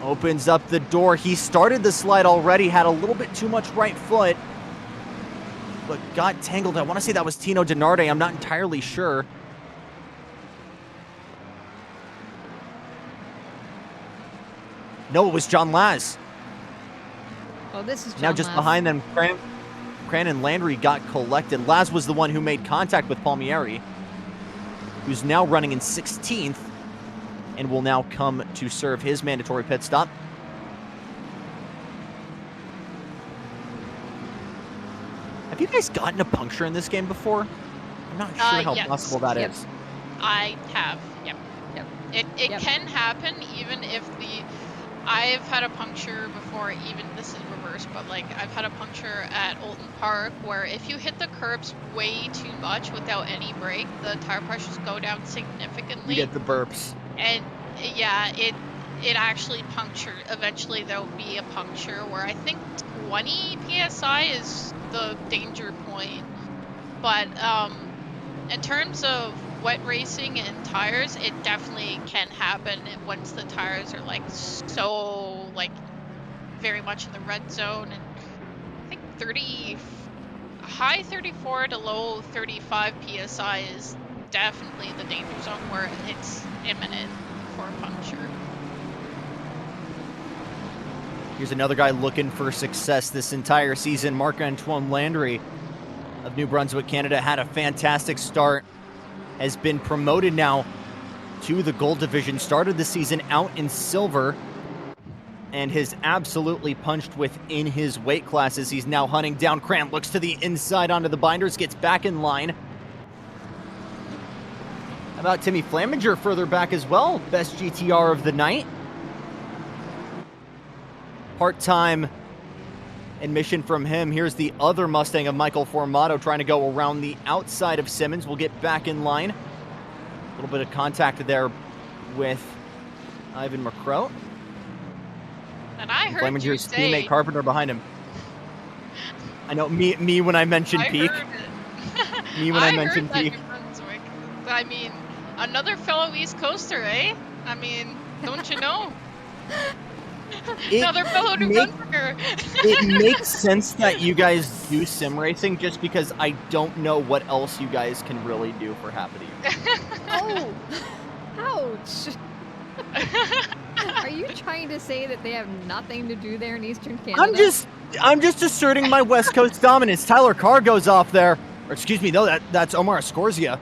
Speaker 8: opens up the door. He started the slide already, had a little bit too much right foot, but got tangled. I want to say that was Tino Denarde. I'm not entirely sure. No, it was John Laz.
Speaker 6: Oh, this is John
Speaker 8: Now just
Speaker 6: Laz.
Speaker 8: behind them, Cran and Landry got collected. Laz was the one who made contact with Palmieri, who's now running in 16th and will now come to serve his mandatory pit stop. Have you guys gotten a puncture in this game before? I'm not sure how
Speaker 7: Yes.
Speaker 8: possible that is.
Speaker 7: I have, yep.
Speaker 6: Yep.
Speaker 7: It
Speaker 6: Yep.
Speaker 7: can happen even if I've had a puncture before, even this is reverse, but like I've had a puncture at Olton Park where if you hit the curbs way too much without any brake, the tire pressures go down significantly.
Speaker 8: You get the burps.
Speaker 7: And yeah, it actually punctured. Eventually there'll be a puncture where I think 20 PSI is the danger point. But in terms of wet racing and tires, it definitely can happen once the tires are like so like very much in the red zone, and I think high 34 to low 35 PSI is definitely the danger zone where it's imminent for a puncture.
Speaker 8: Here's another guy looking for success this entire season. Marc-Antoine Landry of New Brunswick, Canada, had a fantastic start. Has been promoted now to the gold division. Started the season out in silver and has absolutely punched within his weight classes. He's now hunting down Cran. Looks to the inside onto the binders. Gets back in line. How about Timmy Flaminger further back as well? Best GTR of the night. Part-time admission from him. Here's the other Mustang of Michael Formato trying to go around the outside of Simmons. We'll get back in line. A little bit of contact there with Ivan McCrow.
Speaker 7: And I heard you
Speaker 8: Flaminger's
Speaker 7: say...
Speaker 8: teammate Carpenter behind him. I know, me when I mentioned Peak. Me when I mentioned Peak.
Speaker 7: New Brunswick. I mean, another fellow East Coaster, eh? I mean, don't you know? Another fellow New Brunswicker.
Speaker 8: It makes sense that you guys do sim racing just because I don't know what else you guys can really do for half of the year.
Speaker 6: Oh, ouch. Are you trying to say that they have nothing to do there in Eastern Canada?
Speaker 8: I'm just asserting my West Coast dominance. Tyler Carr goes off there. Or excuse me, no, that's Omar Escorzia.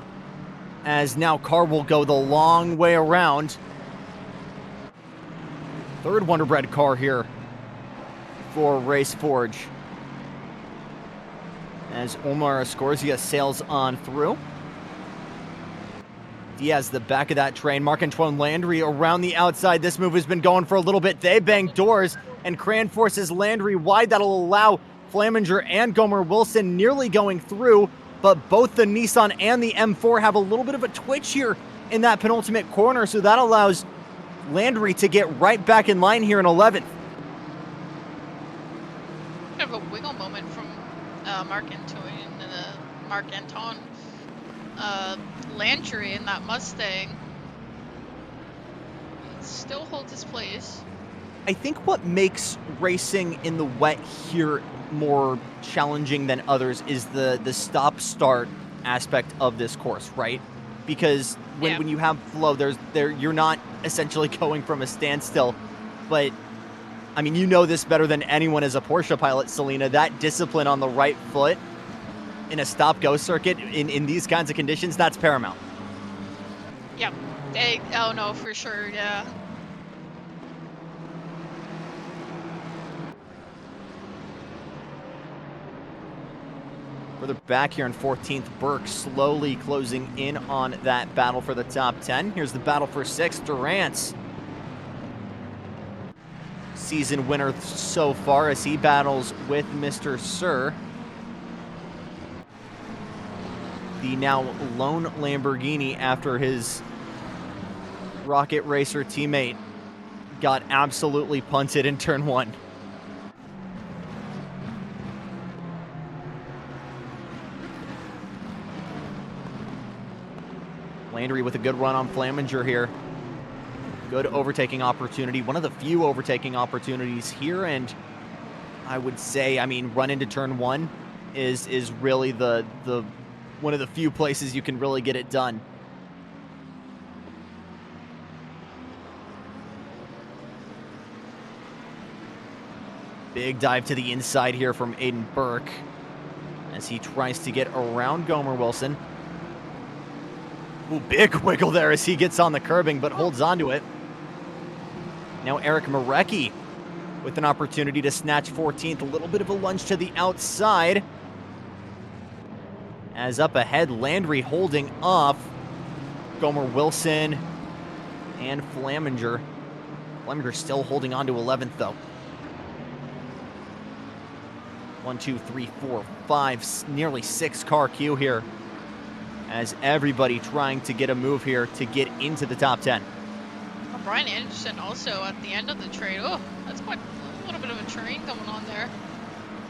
Speaker 8: As now Carr will go the long way around. Third Wonderbread car here for Race Forge. As Omar Escorzia sails on through. Diaz, the back of that train. Marc-Antoine Landry around the outside. This move has been going for a little bit. They bang doors, and Cran forces Landry wide. That'll allow Flaminger and Gomer Wilson nearly going through, but both the Nissan and the M4 have a little bit of a twitch here in that penultimate corner, so that allows Landry to get right back in line here in 11th.
Speaker 7: Kind of a wiggle moment from Marc-Antoine and Marc-Antoine Landry in that Mustang. still holds his place.
Speaker 8: I think what makes racing in the wet here more challenging than others is the stop-start aspect of this course, right? Because when you have flow, you're not essentially going from a standstill, but I mean, you know this better than anyone as a Porsche pilot, Selena. That discipline on the right foot in a stop-go circuit in these kinds of conditions, that's paramount.
Speaker 7: Yep. Oh no, for sure, yeah.
Speaker 8: Further back here in 14th, Burke slowly closing in on that battle for the top 10. Here's the battle for 6th, Durant. Season winner so far as he battles with Mr. Sir. The now lone Lamborghini after his Rocket Racer teammate got absolutely punted in turn 1. Landry with a good run on Flaminger here. Good overtaking opportunity. One of the few overtaking opportunities here, and I would say, I mean, run into turn 1 is really the one of the few places you can really get it done. Big dive to the inside here from Aiden Burke as he tries to get around Gomer Wilson. Ooh, big wiggle there as he gets on the curbing, but holds onto it. Now Eric Marecki with an opportunity to snatch 14th. A little bit of a lunge to the outside. As up ahead, Landry holding off Gomer Wilson and Flaminger. Flaminger still holding on to 11th, though. 1, 2, 3, 4, 5, nearly 6 car queue here, as everybody trying to get a move here to get into the top 10.
Speaker 7: Oh, Brian Anderson also at the end of the trade. Oh, that's quite a little bit of a train going on there.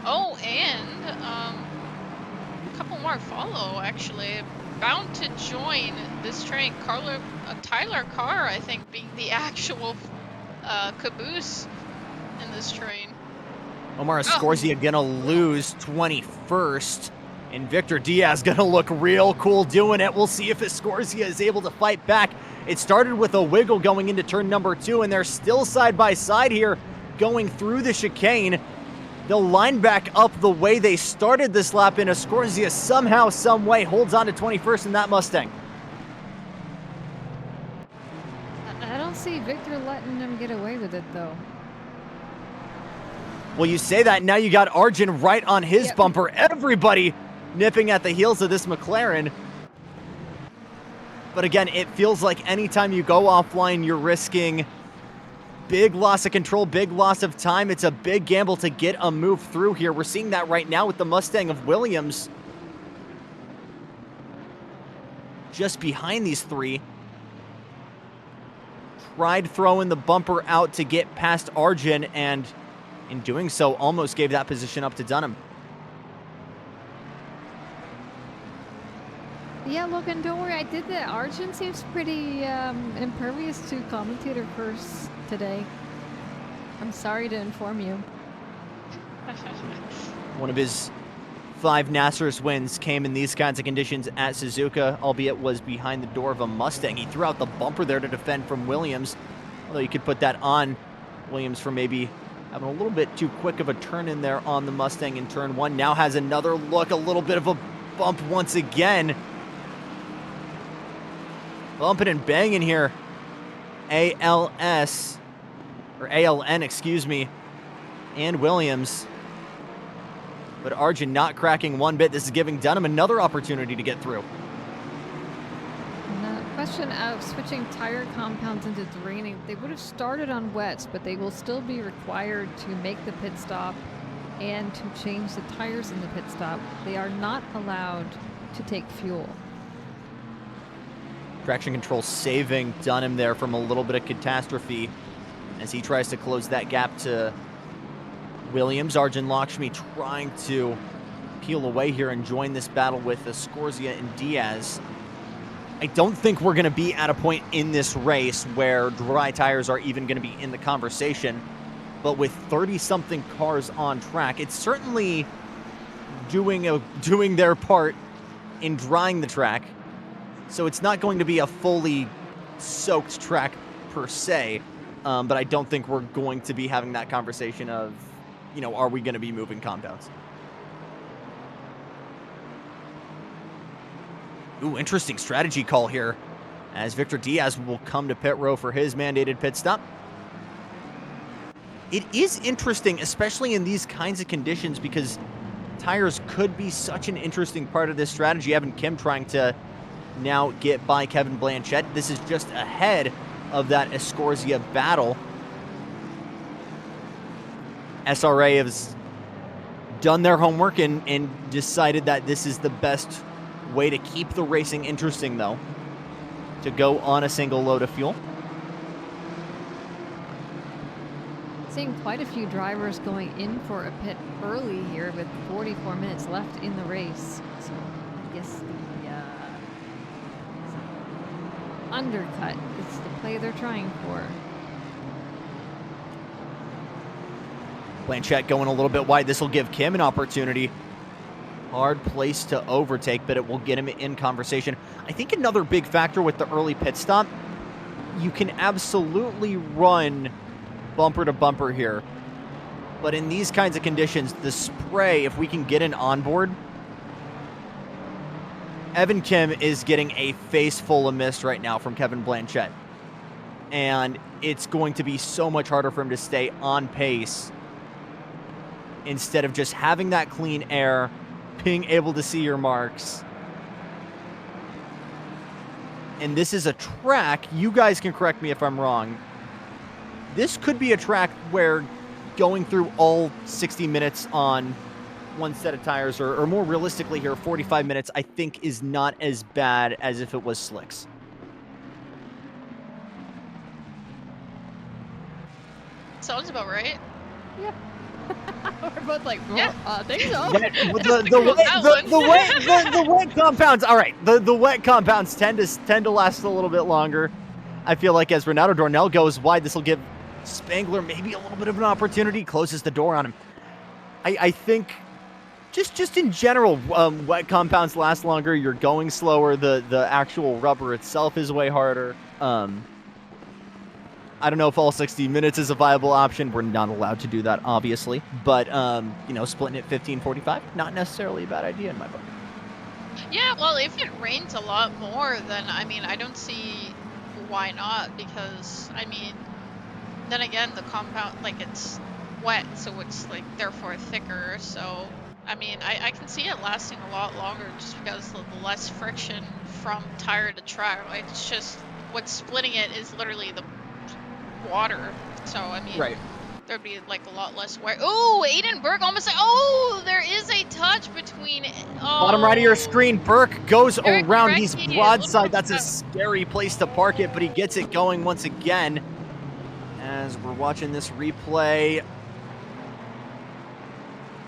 Speaker 7: Oh, and a couple more follow, actually. Bound to join this train. Tyler Carr, I think, being the actual caboose in this train.
Speaker 8: Omar Escorzia gonna lose 21st. And Victor Diaz gonna look real cool doing it. We'll see if Escorzia is able to fight back. It started with a wiggle going into turn number 2, and they're still side by side here going through the chicane. They'll line back up the way they started this lap, and Escorzia somehow, some way holds on to 21st in that Mustang.
Speaker 6: I don't see Victor letting them get away with it, though.
Speaker 8: Well, you say that, now you got Arjun right on his bumper. Everybody nipping at the heels of this McLaren. But again, it feels like anytime you go offline, you're risking big loss of control, big loss of time. It's a big gamble to get a move through here. We're seeing that right now with the Mustang of Williams. Just behind these three. Tried throwing the bumper out to get past Arjun, and in doing so, almost gave that position up to Dunham.
Speaker 6: Yeah, Logan, don't worry. I did that. Arjun seems pretty impervious to commentator curse today. I'm sorry to inform you.
Speaker 8: One of his 5 NASCAR's wins came in these kinds of conditions at Suzuka, albeit was behind the door of a Mustang. He threw out the bumper there to defend from Williams, although you could put that on Williams for maybe having a little bit too quick of a turn in there on the Mustang in turn 1. Now has another look, a little bit of a bump once again. Bumping and banging here. ALN, excuse me, and Williams. But Arjun not cracking one bit. This is giving Dunham another opportunity to get through.
Speaker 6: And the question of switching tire compounds into draining, they would have started on wets, but they will still be required to make the pit stop and to change the tires in the pit stop. They are not allowed to take fuel.
Speaker 8: Traction control saving Dunham there from a little bit of catastrophe as he tries to close that gap to Williams. Arjun Lakshmi trying to peel away here and join this battle with Escorzia and Diaz. I don't think we're going to be at a point in this race where dry tires are even going to be in the conversation. But with 30-something cars on track, it's certainly doing their part in drying the track. So it's not going to be a fully soaked track per se. But I don't think we're going to be having that conversation of, you know, are we going to be moving compounds? Ooh, interesting strategy call here, as Victor Diaz will come to pit row for his mandated pit stop. It is interesting, especially in these kinds of conditions, because tires could be such an interesting part of this strategy. Evan Kim trying to now get by Kevin Blanchett. This is just ahead of that Escorsia battle. SRA has done their homework and decided that this is the best way to keep the racing interesting, though, to go on a single load of fuel.
Speaker 6: Seeing quite a few drivers going in for a pit early here with 44 minutes left in the race. So I guess the undercut is the play they're trying for.
Speaker 8: Blanchett going a little bit wide. This will give Kim an opportunity. Hard place to overtake, but it will get him in conversation. I think another big factor with the early pit stop, you can absolutely run bumper to bumper here. But in these kinds of conditions, the spray, if we can get an onboard, Evan Kim is getting a face full of mist right now from Kevin Blanchett. And it's going to be so much harder for him to stay on pace instead of just having that clean air, being able to see your marks. And this is a track, you guys can correct me if I'm wrong, this could be a track where going through all 60 minutes on one set of tires, or more realistically here, 45 minutes, I think is not as bad as if it was slicks.
Speaker 7: Sounds about right.
Speaker 6: Yep. We're both like, well,
Speaker 7: Yeah.
Speaker 6: I think so.
Speaker 8: The wet compounds. All right, the wet compounds tend to last a little bit longer. I feel like as Renato Dornell goes wide, this will give Spangler maybe a little bit of an opportunity. Closes the door on him. I think just in general, wet compounds last longer. You're going slower. The actual rubber itself is way harder. I don't know if all 60 minutes is a viable option. We're not allowed to do that, obviously. But, you know, splitting it 15-45, not necessarily a bad idea in my book.
Speaker 7: Yeah, well, if it rains a lot more, then, I mean, I don't see why not, because, I mean, then again, the compound, like, it's wet, so it's, like, therefore thicker, so, I mean, I can see it lasting a lot longer just because of the less friction from tire to track. Like, it's just, what's splitting it is literally the water, so I mean,
Speaker 8: right,
Speaker 7: there'd be like a lot less wear. Oh, Aiden Burke almost. Oh, there is a touch between. Oh,
Speaker 8: bottom right of your screen, Burke goes
Speaker 7: Eric
Speaker 8: around.
Speaker 7: Recchi,
Speaker 8: He's broadside. That's a scary place to park it, but he gets it going once again. As we're watching this replay,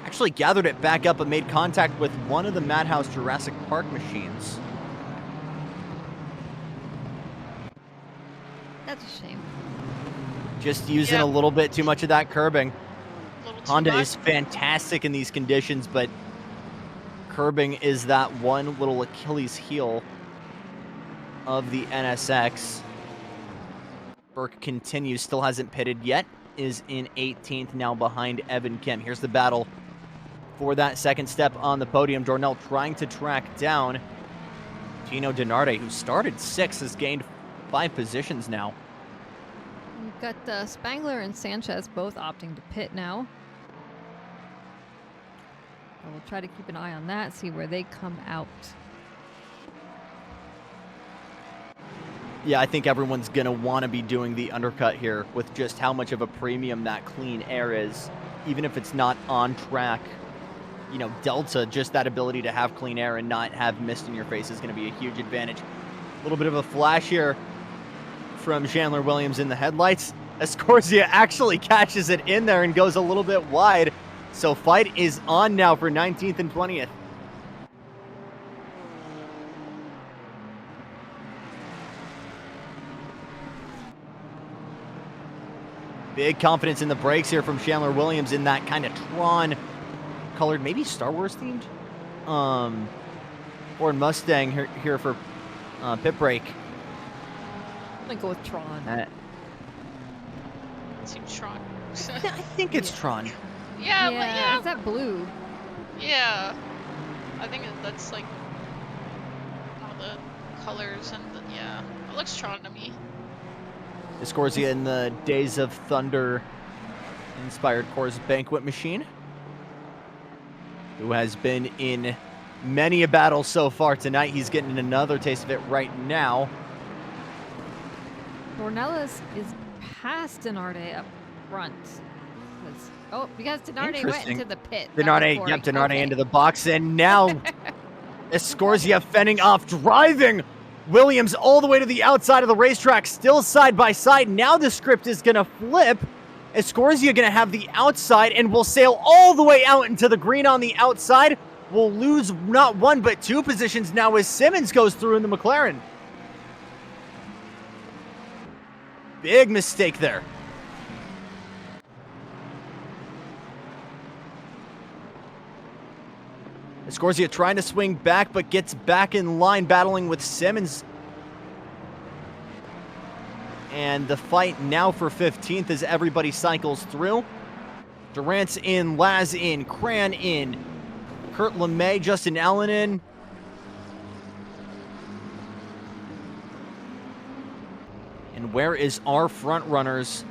Speaker 8: actually gathered it back up and made contact with one of the Madhouse Jurassic Park machines.
Speaker 6: That's a shame.
Speaker 8: Just using a little bit too much of that curbing. Honda
Speaker 7: much.
Speaker 8: is fantastic in these conditions, but curbing is that one little Achilles heel of the NSX. Burke continues, still hasn't pitted yet, is in 18th now behind Evan Kim. Here's the battle for that second step on the podium. Dornell trying to track down Gino Denarde, who started 6th, has gained 5 positions now.
Speaker 6: We've got Spangler and Sanchez both opting to pit now. So we'll try to keep an eye on that, see where they come out.
Speaker 8: Yeah, I think everyone's going to want to be doing the undercut here with just how much of a premium that clean air is. Even if it's not on track, you know, Delta, just that ability to have clean air and not have mist in your face is going to be a huge advantage. A little bit of a flash here from Chandler Williams in the headlights. Escorsia actually catches it in there and goes a little bit wide. So fight is on now for 19th and 20th. Big confidence in the brakes here from Chandler Williams in that kind of Tron colored, maybe Star Wars themed Ford Mustang here for pit break.
Speaker 5: I'm gonna go with Tron.
Speaker 7: Seems Tron.
Speaker 8: I think it's Tron.
Speaker 7: Yeah,
Speaker 6: Yeah, is that blue?
Speaker 7: Yeah. I think that's like all the colors and yeah, it looks Tron to me.
Speaker 8: Escorsia in the Days of Thunder inspired Coors Banquet machine, who has been in many a battle so far tonight. He's getting another taste of it right now.
Speaker 6: Dornelas is past Denarde up front. Because Denarde went into the pit.
Speaker 8: Denarde into the box, and now Escorsia fending off, driving Williams all the way to the outside of the racetrack, still side by side. Now the script is going to flip. Escorsia going to have the outside and will sail all the way out into the green on the outside. Will lose not one but two positions now as Simmons goes through in the McLaren. Big mistake there. Escorsia trying to swing back, but gets back in line, battling with Simmons. And the fight now for 15th as everybody cycles through. Durant's in, Laz in, Cran in, Kurt LeMay, Justin Allen in. And where is our front runners,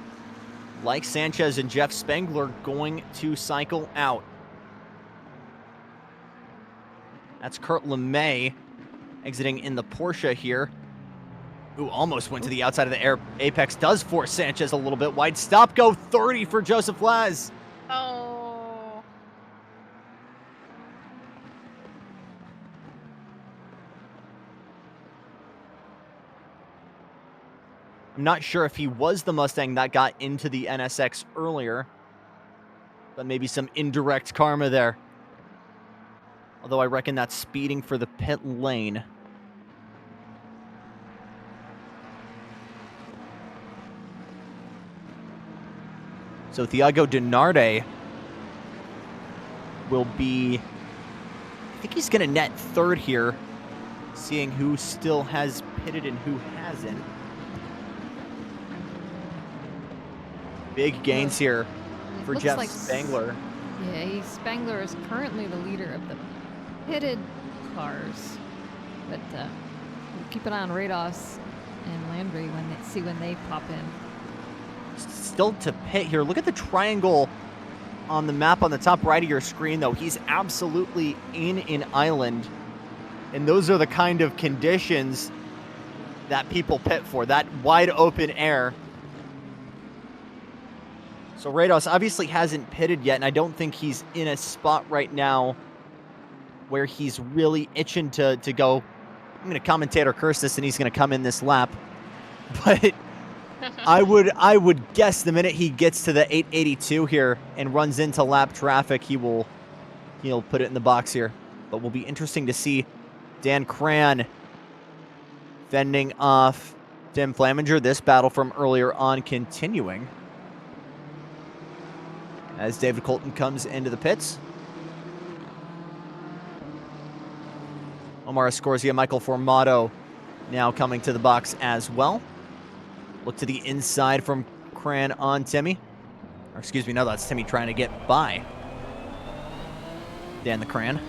Speaker 8: like Sanchez and Jeff Spengler, going to cycle out? That's Kurt LeMay exiting in the Porsche here. Who almost went to the outside of the air. Apex does force Sanchez a little bit wide. Stop go 30 for Joseph Laz.
Speaker 7: Oh.
Speaker 8: I'm not sure if he was the Mustang that got into the NSX earlier, but maybe some indirect karma there. Although I reckon that's speeding for the pit lane. So Thiago Denarde will be, I think he's going to net third here, seeing who still has pitted and who hasn't. Big gains here for Jeff Spangler.
Speaker 6: Yeah, Spangler is currently the leader of the pitted cars. But we'll keep an eye on Rados and Landry when they pop in.
Speaker 8: Still to pit here. Look at the triangle on the map on the top right of your screen, though. He's absolutely in an island. And those are the kind of conditions that people pit for, that wide open air. So Rados obviously hasn't pitted yet, and I don't think he's in a spot right now where he's really itching to go. I'm going to commentator curse this, and he's going to come in this lap. But I would guess the minute he gets to the 882 here and runs into lap traffic, he'll put it in the box here. But will be interesting to see Dan Cran fending off Tim Flaminger. This battle from earlier on continuing as David Colton comes into the pits. Omar Escorsia, Michael Formato now coming to the box as well. Look to the inside from Cran on Timmy. Or excuse me, no, that's Timmy trying to get by Dan the Cran.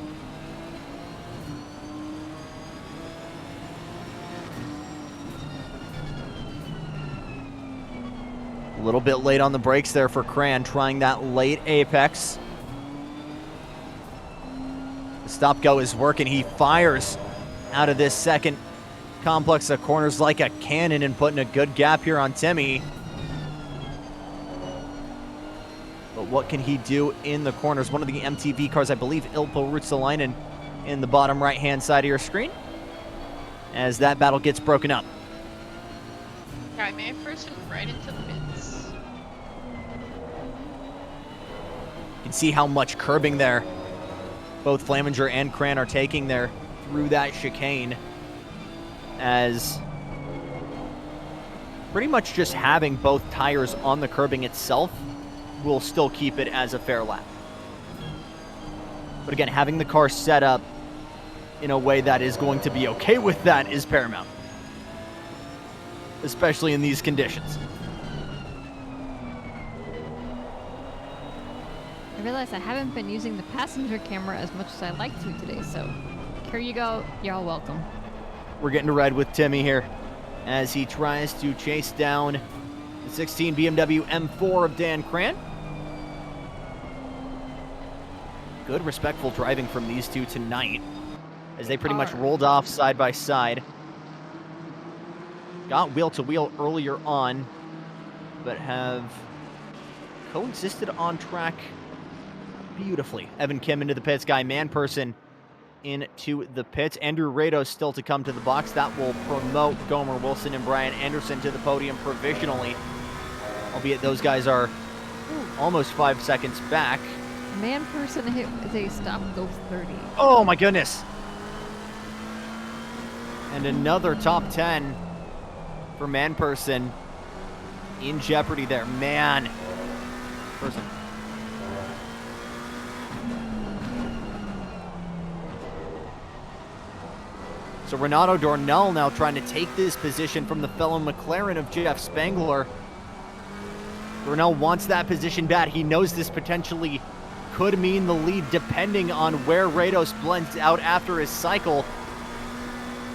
Speaker 8: A little bit late on the brakes there for Cran, trying that late apex. The stop go is working. He fires out of this second complex of corners like a cannon and putting a good gap here on Timmy. But what can he do in the corners? One of the MTV cars, I believe, Ilpo Ruotsalainen in the bottom right-hand side of your screen as that battle gets broken up.
Speaker 7: Guy McPherson right into the pits.
Speaker 8: You can see how much curbing there both Flaminger and Cran are taking there through that chicane as pretty much just having both tires on the curbing itself will still keep it as a fair lap. But again, having the car set up in a way that is going to be okay with that is paramount, especially in these conditions.
Speaker 6: I realize I haven't been using the passenger camera as much as I like to today, so here you go. You're all welcome.
Speaker 8: We're getting to ride with Timmy here as he tries to chase down the 16 BMW M4 of Dan Cran. Good, respectful driving from these two tonight as they pretty much rolled off side by side. Got wheel to wheel earlier on, but have coexisted on track beautifully. Evan Kim into the pits, Guy Manperson into the pits. Andrew Rado still to come to the box. That will promote Gomer Wilson and Brian Anderson to the podium provisionally, albeit those guys are almost 5 seconds back.
Speaker 6: Manperson hit a stop go 30.
Speaker 8: Oh my goodness. And another top 10 for Manperson in jeopardy there. Manperson. So Renato Dornell now trying to take this position from the fellow McLaren of Jeff Spangler. Dornell wants that position bad. He knows this potentially could mean the lead depending on where Rados blends out after his cycle.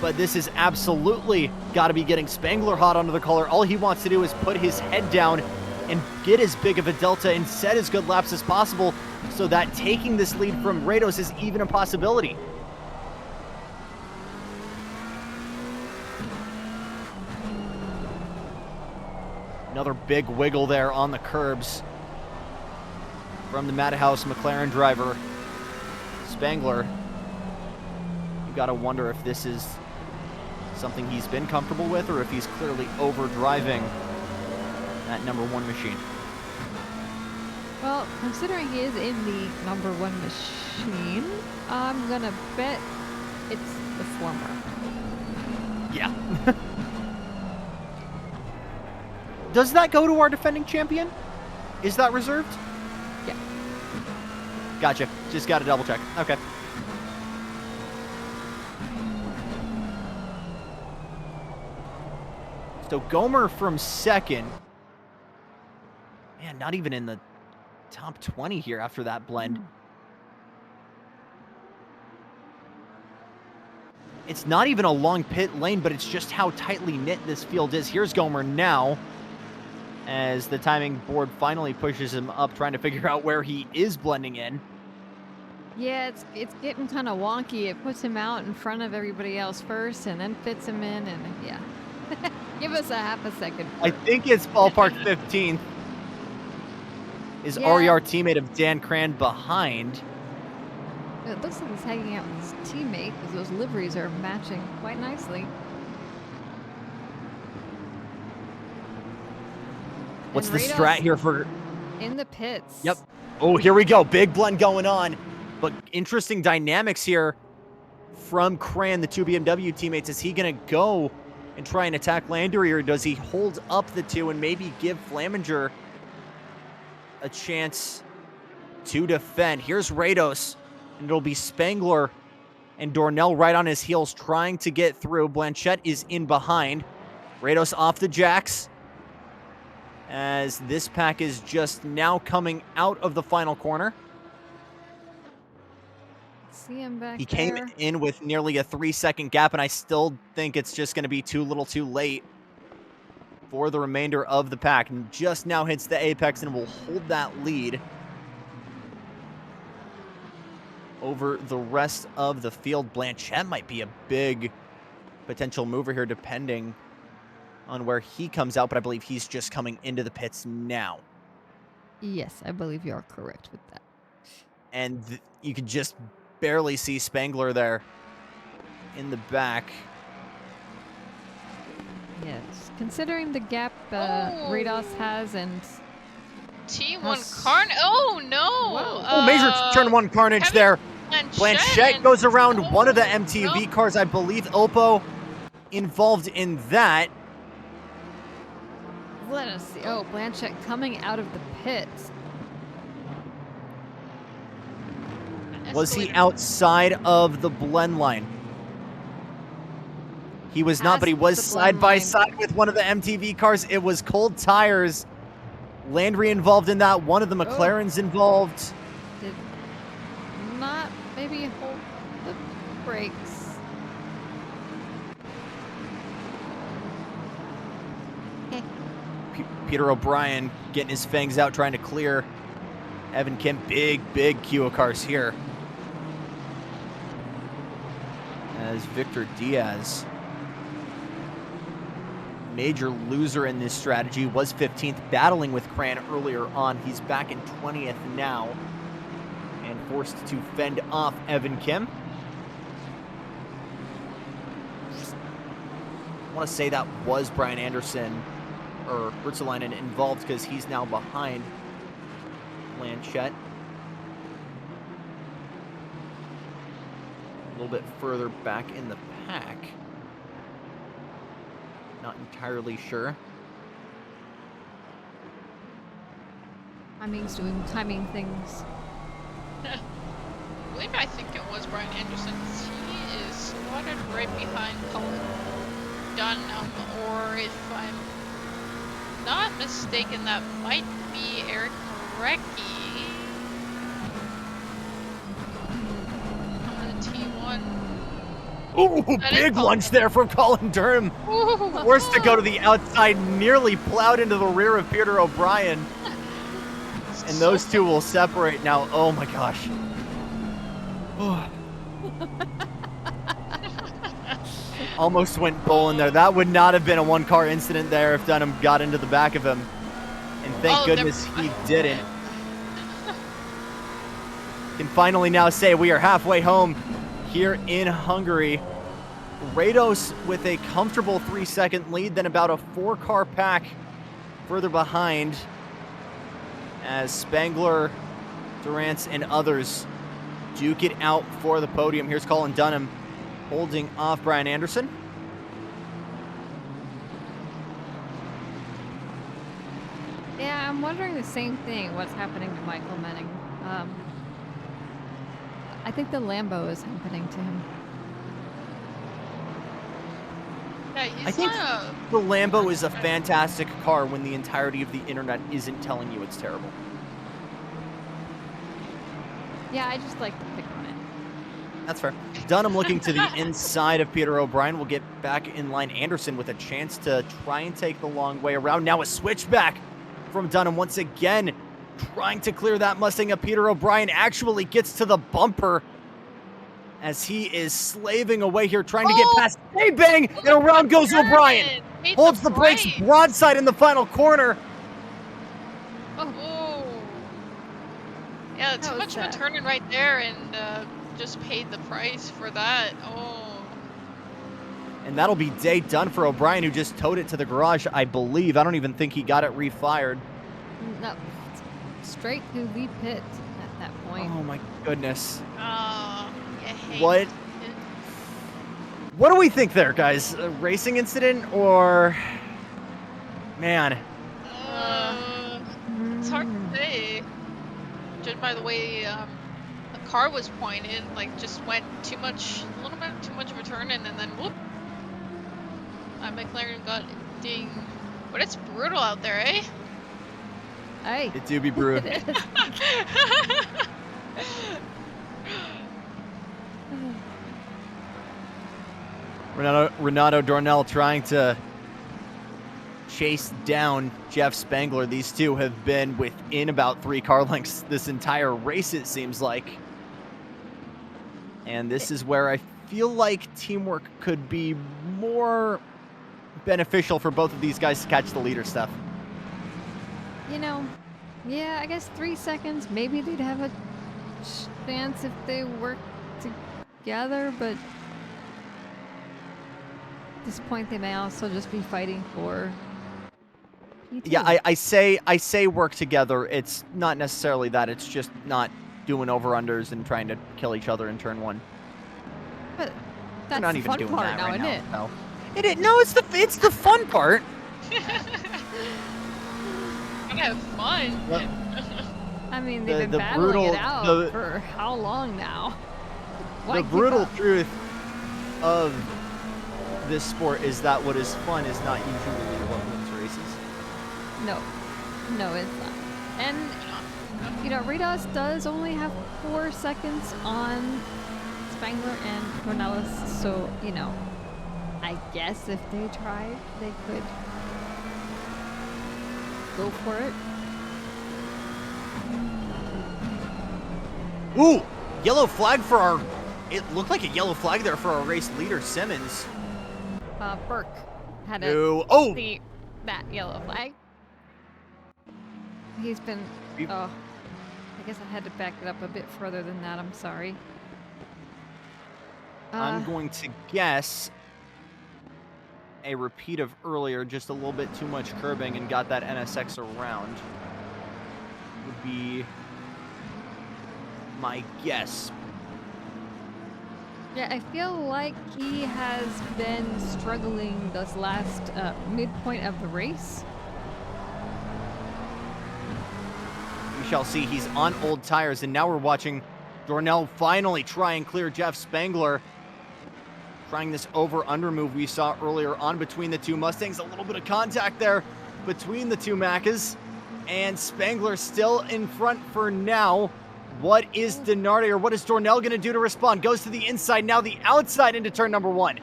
Speaker 8: But this is absolutely got to be getting Spangler hot under the collar. All he wants to do is put his head down and get as big of a delta and set as good laps as possible so that taking this lead from Rados is even a possibility. Another big wiggle there on the curbs from the Madhouse McLaren driver, Spangler. You gotta wonder if this is something he's been comfortable with or if he's clearly overdriving that number one machine.
Speaker 6: Well, considering he is in the number one machine, I'm gonna bet it's the former.
Speaker 8: Yeah. Does that go to our defending champion? Is that reserved?
Speaker 6: Yeah.
Speaker 8: Gotcha. Just got to double check. Okay. So Gomer from second. Man, not even in the top 20 here after that blend. It's not even a long pit lane, but it's just how tightly knit this field is. Here's Gomer now, as the timing board finally pushes him up, trying to figure out where he is blending in.
Speaker 6: Yeah, it's getting kind of wonky. It puts him out in front of everybody else first, and then fits him in, and yeah. Give us a half a second.
Speaker 8: I think it's ballpark 15th. Is RER teammate of Dan Cran behind?
Speaker 6: It looks like he's hanging out with his teammate because those liveries are matching quite nicely.
Speaker 8: What's
Speaker 6: And
Speaker 8: the
Speaker 6: Rados
Speaker 8: strat here for...
Speaker 6: in the pits.
Speaker 8: Yep. Oh, here we go. Big blend going on. But interesting dynamics here from Cran, the two BMW teammates. Is he going to go and try and attack Landry, or does he hold up the two and maybe give Flaminger a chance to defend? Here's Rados, and it'll be Spangler and Dornell right on his heels trying to get through. Blanchette is in behind. Rados off the jacks, as this pack is just now coming out of the final corner.
Speaker 6: See him back
Speaker 8: He
Speaker 6: there.
Speaker 8: came in with nearly a 3-second gap, and I still think it's just going to be too little too late for the remainder of the pack. And just now hits the apex and will hold that lead over the rest of the field. Blanchette might be a big potential mover here, depending on where he comes out, but I believe he's just coming into the pits now.
Speaker 6: Yes, I believe you are correct with that.
Speaker 8: And you could just barely see Spangler there in the back.
Speaker 6: Yes, considering the gap Rados has and
Speaker 7: T1 Carn. Oh no!
Speaker 8: Oh, major turn one carnage
Speaker 7: Kevin
Speaker 8: there.
Speaker 7: Blanchette
Speaker 8: Blanchette goes around one of the MTV cars. I believe Oppo involved in that.
Speaker 6: Let us see. Oh, Blanchett coming out of the pits.
Speaker 8: Was he outside of the blend line? He was not, but he was side by side with one of the MTV cars. It was cold tires. Landry involved in that. One of the McLarens involved.
Speaker 6: Did not maybe hold the brakes.
Speaker 8: Peter O'Brien getting his fangs out, trying to clear Evan Kim. Big Kyo cars here. As Victor Diaz, major loser in this strategy, was 15th, battling with Cran earlier on. He's back in 20th now and forced to fend off Evan Kim. I want to say that was Brian Anderson or Ruotsalainen involved because he's now behind Blanchett. A little bit further back in the pack. Not entirely sure.
Speaker 6: Timing's doing timing things.
Speaker 7: I believe I think it was Brian Anderson. He is slotted right behind Cullen Dunham, or if I'm not mistaken, that might be Eric Marecki.
Speaker 8: Ooh, big lunge there from Colin Durham. Forced to go to the outside, nearly plowed into the rear of Peter O'Brien. And those two will separate now. Oh my gosh. Almost went bowling there. That would not have been a one-car incident there if Dunham got into the back of him. And thank goodness he didn't. Can finally now say we are halfway home here in Hungary. Rados with a comfortable 3-second lead, then about a 4-car pack further behind as Spangler, Durance, and others duke it out for the podium. Here's Colin Dunham holding off Brian Anderson.
Speaker 6: Yeah, I'm wondering the same thing. What's happening to Michael Menning? I think the Lambo is happening to him.
Speaker 7: Yeah, he's
Speaker 8: I think the Lambo is a fantastic car when the entirety of the internet isn't telling you it's terrible.
Speaker 6: Yeah, I just like to pick on it.
Speaker 8: That's fair. Dunham looking to the inside of Peter O'Brien. Will get back in line. Anderson with a chance to try and take the long way around. Now a switchback from Dunham once again, trying to clear that Mustang of Peter O'Brien. Actually gets to the bumper as he is slaving away here, trying to get past. Hey, bang! And around goes O'Brien. Holds the brakes broadside in the final corner.
Speaker 7: Oh. Yeah, too much of a turn-in right there, and just paid the price for that. Oh.
Speaker 8: And that'll be day done for O'Brien, who just towed it to the garage, I believe. I don't even think he got it refired.
Speaker 6: No, straight to lead pit at that point.
Speaker 8: Oh my goodness.
Speaker 7: What?
Speaker 8: What do we think there, guys? A racing incident or... Man.
Speaker 7: It's hard to say. Judged by the way the car was pointed, like just went a little bit too much of a turn, and then whoop. McLaren got ding. But it's brutal out there, eh?
Speaker 6: Hey.
Speaker 8: It do be brutal. Renato Dornell trying to chase down Jeff Spangler. These two have been within about 3 car lengths this entire race, it seems like. And this is where I feel like teamwork could be more beneficial for both of these guys to catch the leader, Steph.
Speaker 6: You know, yeah, I guess 3 seconds. Maybe they'd have a chance if they worked together, but at this point they may also just be fighting for P2.
Speaker 8: Yeah, I say work together. It's not necessarily that. It's just not doing over-unders and trying to kill each other in turn 1.
Speaker 6: But that's
Speaker 8: not
Speaker 6: the
Speaker 8: even
Speaker 6: fun
Speaker 8: doing
Speaker 6: part,
Speaker 8: that right
Speaker 6: now, isn't
Speaker 8: now.
Speaker 6: it?
Speaker 8: No. It is. No, it's the fun part.
Speaker 7: Gotta have fun.
Speaker 6: I mean, they've been
Speaker 8: the
Speaker 6: battling
Speaker 8: brutal-
Speaker 6: it out
Speaker 8: the-
Speaker 6: for how long now? Why
Speaker 8: The
Speaker 6: give
Speaker 8: brutal
Speaker 6: up?
Speaker 8: truth of this sport is that what is fun is not usually what wins races.
Speaker 6: No, it's not. And you know, Ritos does only have 4 seconds on Spangler and Cornelis, so you know, I guess if they tried, they could go for it.
Speaker 8: Ooh, yellow flag for our. It looked like a yellow flag there for our race leader Simmons.
Speaker 6: Burke had
Speaker 8: Ooh, oh,
Speaker 6: see that yellow flag. He's been.
Speaker 8: Be-
Speaker 6: Oh, I guess I had to back it up a bit further than that. I'm sorry.
Speaker 8: I'm going to guess a repeat of earlier, just a little bit too much curbing and got that NSX around. Would be my guess.
Speaker 6: Yeah, I feel like he has been struggling this last midpoint of the race.
Speaker 8: We shall see. He's on old tires, and now we're watching Dornell finally try and clear Jeff Spangler. Trying this over-under move we saw earlier on between the two Mustangs. A little bit of contact there between the two Macas. And Spangler still in front for now. What is Denardi, or what is Dornell going to do to respond? Goes to the inside, now the outside into turn number 1.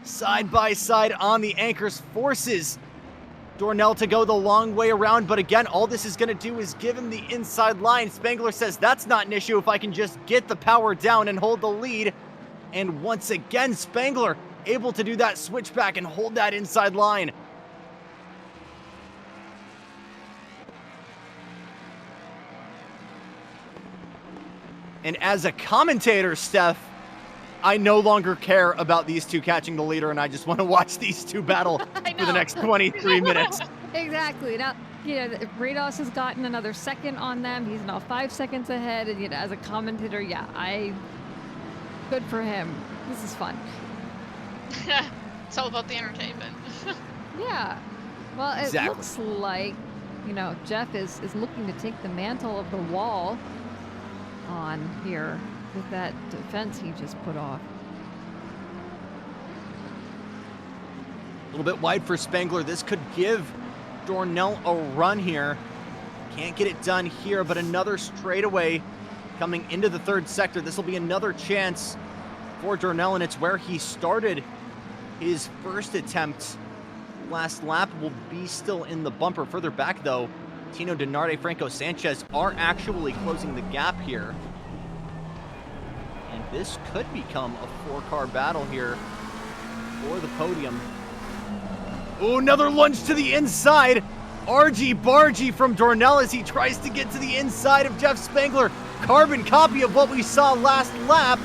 Speaker 8: Side by side on the anchors, forces Dornell to go the long way around, but again, all this is going to do is give him the inside line. Spangler says that's not an issue if I can just get the power down and hold the lead. And once again, Spangler able to do that switchback and hold that inside line. And as a commentator, Steph, I no longer care about these two catching the leader, and I just want to watch these two battle for the next 23 minutes.
Speaker 6: Exactly. Now, you know, Ritos has gotten another second on them. He's now 5 seconds ahead. And, you know, as a commentator, yeah, good for him. This is fun.
Speaker 7: It's all about the entertainment.
Speaker 6: Yeah. Well, it
Speaker 8: Exactly.
Speaker 6: looks like, you know, Jeff is looking to take the mantle of the wall on here with that defense he just put off.
Speaker 8: A little bit wide for Spangler. This could give Dornell a run here. Can't get it done here, but another straightaway coming into the third sector. This will be another chance for Dornell, and it's where he started his first attempt. Last lap will be still in the bumper. Further back, though, Tino Denardi, Franco Sanchez are actually closing the gap here. And this could become a 4-car battle here for the podium. Oh, another lunge to the inside. Argy-bargy from Dornell as he tries to get to the inside of Jeff Spangler. Carbon copy of what we saw last lap.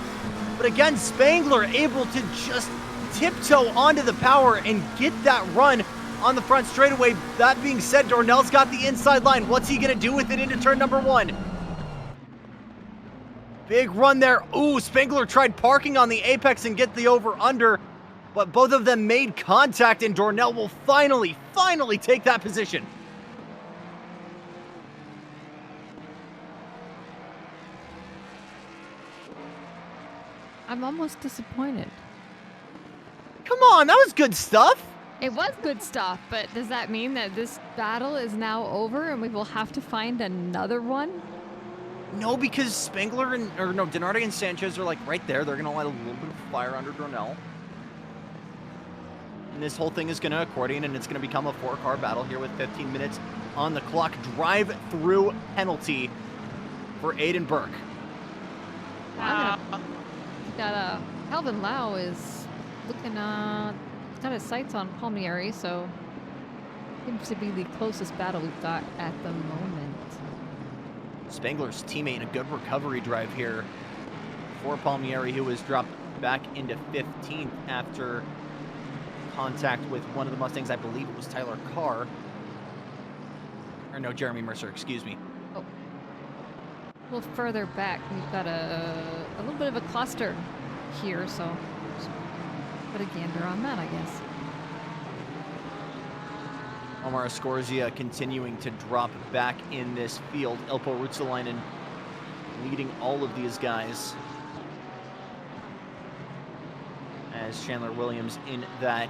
Speaker 8: But again, Spangler able to just tiptoe onto the power and get that run on the front straightaway. That being said, Dornell's got the inside line. What's he going to do with it into turn number 1? Big run there. Ooh, Spangler tried parking on the apex and get the over-under, but both of them made contact, and Dornell will finally take that position.
Speaker 6: I'm almost disappointed.
Speaker 8: Come on, that was good stuff.
Speaker 6: It was good stuff, but does that mean that this battle is now over and we will have to find another one?
Speaker 8: No, because Spangler Denardi and Sanchez are like right there. They're going to light a little bit of fire under Dornell. And this whole thing is going to accordion, and it's going to become a 4-car battle here with 15 minutes on the clock. Drive-through penalty for Aiden Burke.
Speaker 6: Got Calvin Lau is looking got his sights on Palmieri, so seems to be the closest battle we've got at the moment.
Speaker 8: Spangler's teammate in a good recovery drive here for Palmieri, who was dropped back into 15th after contact with one of the Mustangs. I believe it was Tyler Carr. Or no, Jeremy Mercer, excuse me.
Speaker 6: Oh. A little further back, we've got a little bit of a cluster here, so put a gander on that, I guess.
Speaker 8: Omar Scorzia continuing to drop back in this field. Ilpo Ruotsalainen leading all of these guys. As Chandler Williams in that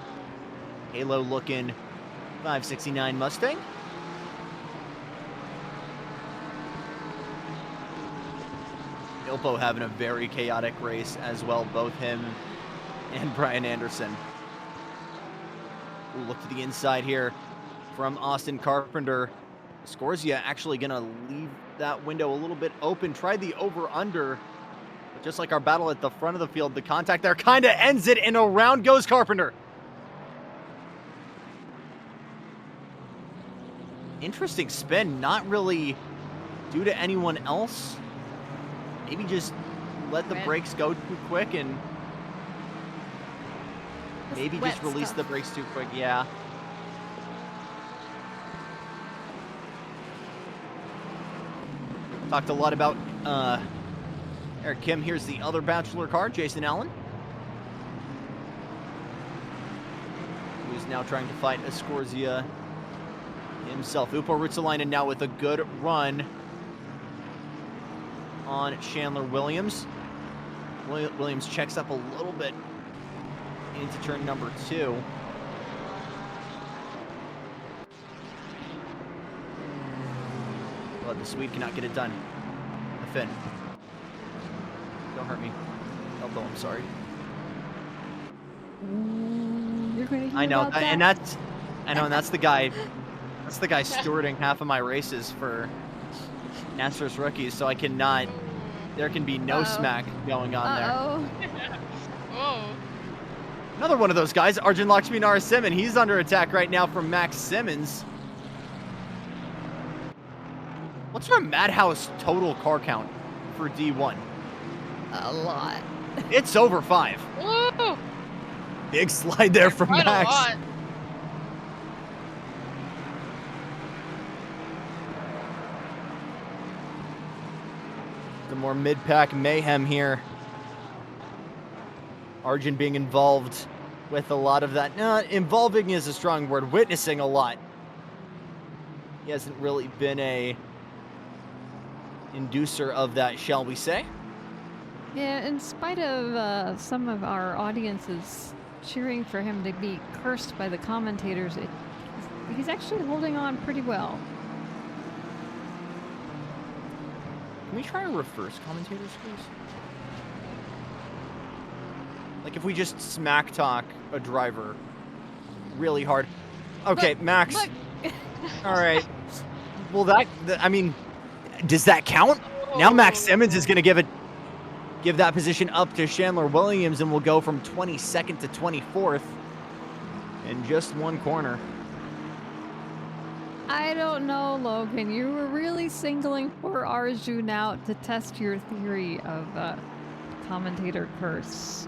Speaker 8: halo-looking 569 Mustang. Ilpo having a very chaotic race as well, both him and Brian Anderson. We'll look to the inside here from Austin Carpenter. Scorzia actually going to leave that window a little bit open. Tried the over-under, but just like our battle at the front of the field, the contact there kind of ends it, and around goes Carpenter. Interesting spin, not really due to anyone else. Maybe just let the brakes go too quick and maybe just release the brakes too quick. Yeah. Talked a lot about Eric Kim. Here's the other bachelor car, Jason Allen, who's now trying to fight Scorzia himself. Ilpo Ruotsalainen now with a good run on Chandler Williams. Williams checks up a little bit into turn number 2. But the Swede cannot get it done. The Finn. Don't hurt me. Elbow, I'm sorry.
Speaker 6: You're gonna hear
Speaker 8: I know,
Speaker 6: about that.
Speaker 8: and that's the guy. That's the guy stewarding half of my races for NASCAR's rookies, so I cannot. There can be no smack going on there.
Speaker 7: Whoa.
Speaker 8: Another one of those guys, Arjun Lakshmi Narasimhan. He's under attack right now from Max Simmons. What's our Madhouse total car count for D1?
Speaker 6: A lot.
Speaker 8: It's over 5.
Speaker 7: Woo!
Speaker 8: Big slide there from
Speaker 7: Quite
Speaker 8: Max.
Speaker 7: a lot.
Speaker 8: The more mid-pack mayhem here. Arjun being involved with a lot of that. No, involving is a strong word. Witnessing a lot. He hasn't really been a inducer of that, shall we say?
Speaker 6: Yeah, in spite of some of our audiences cheering for him to be cursed by the commentators, he's actually holding on pretty well.
Speaker 8: Can we try to reverse commentators, please? Like if we just smack talk a driver really hard. Okay,
Speaker 6: Look,
Speaker 8: Max.
Speaker 6: look.
Speaker 8: All right. Well, I mean, does that count? Now Max Simmons is going to give that position up to Chandler Williams, and we'll go from 22nd to 24th in just one corner.
Speaker 6: I don't know, Logan. You were really singling poor Arjun out to test your theory of commentator curse.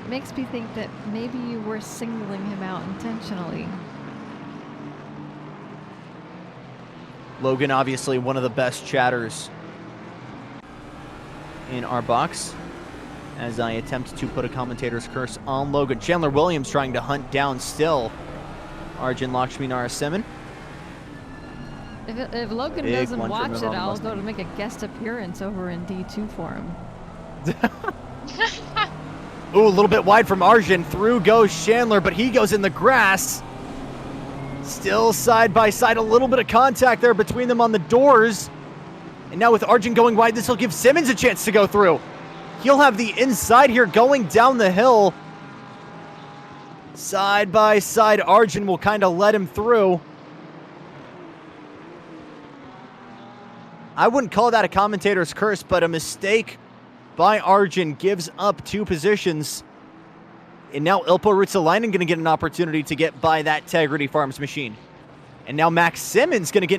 Speaker 6: Makes me think that maybe you were singling him out intentionally.
Speaker 8: Logan, obviously one of the best chatters in our box, as I attempt to put a commentator's curse on Logan. Chandler Williams trying to hunt down still Arjun Lakshmi Narasimhan.
Speaker 6: If Logan
Speaker 8: Big
Speaker 6: doesn't
Speaker 8: one from
Speaker 6: watch
Speaker 8: the
Speaker 6: it, I'll
Speaker 8: Mustang.
Speaker 6: go to make a guest appearance over in D2 for him.
Speaker 8: Ooh, a little bit wide from Arjun. Through goes Chandler, but he goes in the grass. Still side by side, a little bit of contact there between them on the doors. And now with Arjun going wide, this will give Simmons a chance to go through. He'll have the inside here going down the hill. Side by side, Arjun will kind of let him through. I wouldn't call that a commentator's curse, but a mistake by Arjun gives up 2 positions. And now Ilpo Ruotsalainen going to get an opportunity to get by that Tegrity Farms machine. And now Max Simmons going to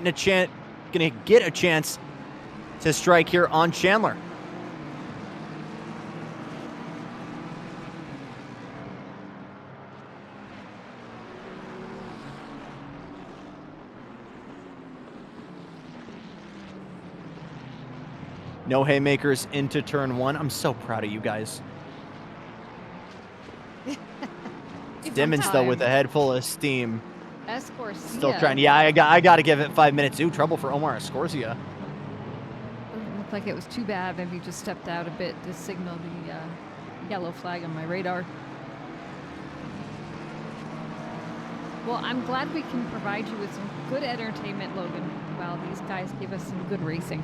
Speaker 8: get a chance to strike here on Chandler. No haymakers into turn 1. I'm so proud of you guys. Simmons, though, with a head full of steam.
Speaker 6: Escorcia.
Speaker 8: Still trying. Yeah, I got to give it 5 minutes. Ooh, trouble for Omar Escorcia.
Speaker 6: Doesn't look like it was too bad. Maybe just stepped out a bit to signal the yellow flag on my radar. Well, I'm glad we can provide you with some good entertainment, Logan, while these guys give us some good racing.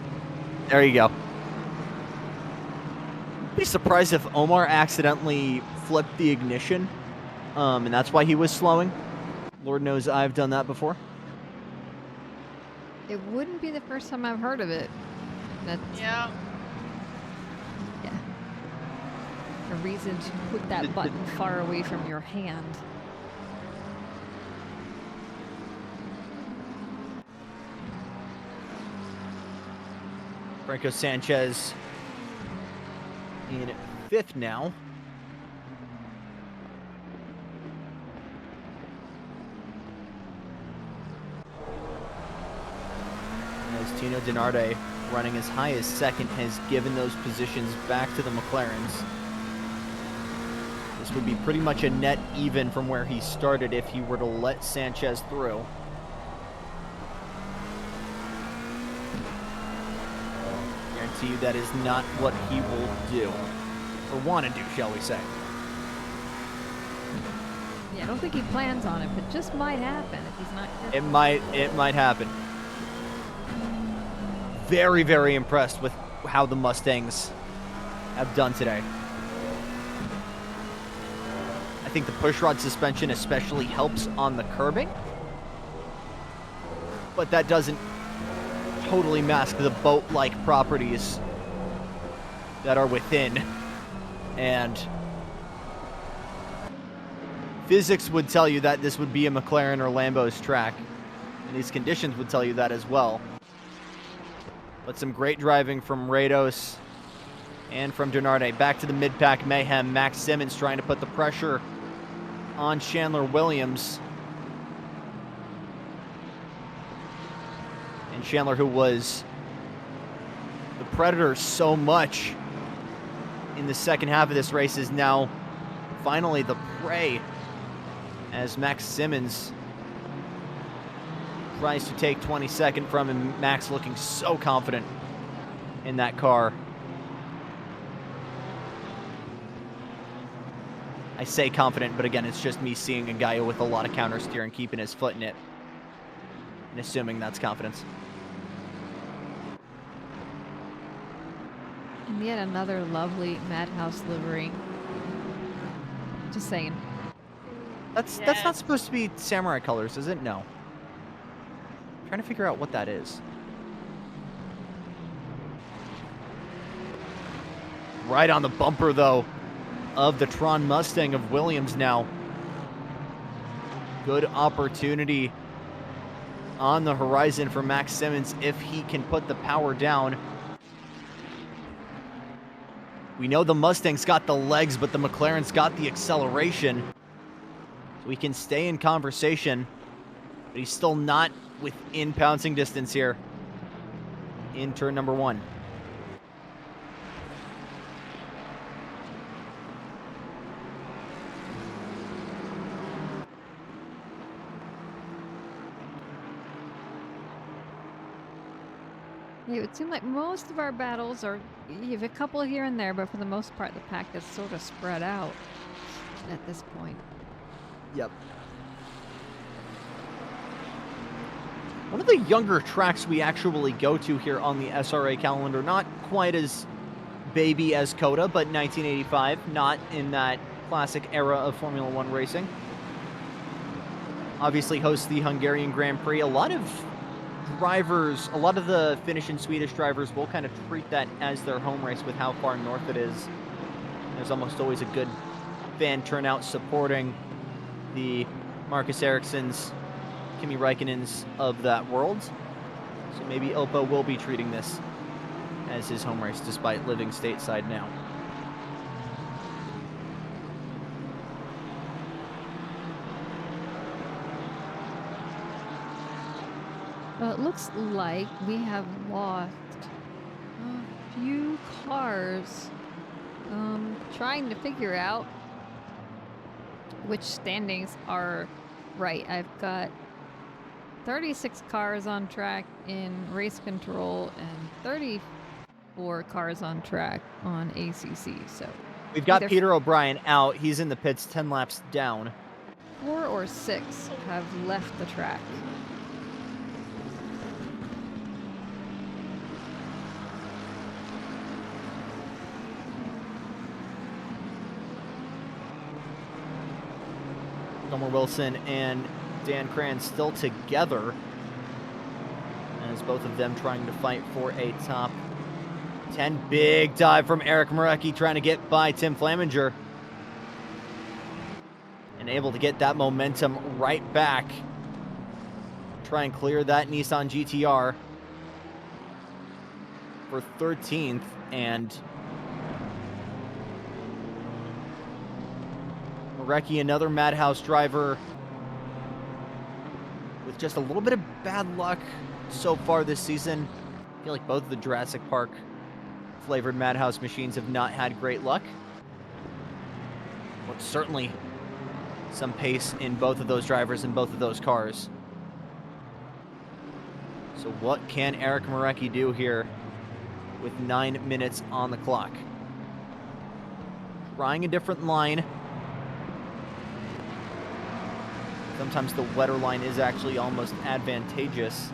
Speaker 8: There you go. Be surprised if Omar accidentally flipped the ignition, and that's why he was slowing. Lord knows I've done that before.
Speaker 6: It wouldn't be the first time I've heard of it.
Speaker 7: Yeah.
Speaker 6: Yeah. A reason to put that button far away from your hand.
Speaker 8: Franco Sanchez in 5th now. As Tino Denarde, running as high as 2nd, has given those positions back to the McLarens. This would be pretty much a net even from where he started if he were to let Sanchez through. Guarantee you that is not what he will do, or want to do, shall we say.
Speaker 6: Yeah, I don't think he plans on it, but just might happen if he's not careful.
Speaker 8: It might happen. Very, very impressed with how the Mustangs have done today. I think the pushrod suspension especially helps on the curbing, but that doesn't totally mask the boat-like properties that are within. And physics would tell you that this would be a McLaren or Lambo's track, and these conditions would tell you that as well. But some great driving from Rados and from Denarde. Back to the mid-pack mayhem. Max Simmons trying to put the pressure on Chandler Williams. And Chandler, who was the predator so much in the second half of this race, is now finally the prey as Max Simmons tries to take 22nd from him. Max looking so confident in that car. I say confident, but again, it's just me seeing a guy with a lot of counter steer and keeping his foot in it and assuming that's confidence.
Speaker 6: And yet another lovely Madhouse livery. Just saying.
Speaker 8: That's not supposed to be samurai colors, is it? No. Trying to figure out what that is. Right on the bumper, though, of the Tron Mustang of Williams now. Good opportunity on the horizon for Max Simmons if he can put the power down. We know the Mustang's got the legs, but the McLaren's got the acceleration. So we can stay in conversation, but he's still not within pouncing distance here in turn number 1.
Speaker 6: It would seem like most of our battles are, you have a couple here and there, but for the most part, the pack is sort of spread out at this point.
Speaker 8: Yep. One of the younger tracks we actually go to here on the SRA calendar, not quite as baby as Coda, but 1985, not in that classic era of Formula One racing. Obviously hosts the Hungarian Grand Prix. A lot of drivers, a lot of the Finnish and Swedish drivers will kind of treat that as their home race with how far north it is. There's almost always a good fan turnout supporting the Marcus Ericssons, Kimi Räikkönens of that world. So maybe Ilpo will be treating this as his home race despite living stateside now.
Speaker 6: Well, it looks like we have lost a few cars. Trying to figure out which standings are right. I've got 36 cars on track in race control and 34 cars on track on ACC. So
Speaker 8: We've got
Speaker 6: either
Speaker 8: Peter O'Brien out. He's in the pits 10 laps down.
Speaker 6: 4 or 6 have left the track.
Speaker 8: Gomer Wilson and Dan Cran still together, as both of them trying to fight for a top 10. Big dive from Eric Marecki trying to get by Tim Flaminger. And able to get that momentum right back. Try and clear that Nissan GTR for 13th. And Marecki, another Madhouse driver with just a little bit of bad luck so far this season. I feel like both of the Jurassic Park flavored Madhouse machines have not had great luck. But certainly some pace in both of those drivers and both of those cars. So what can Eric Marecki do here with 9 minutes on the clock? Trying a different line. Sometimes the wetter line is actually almost advantageous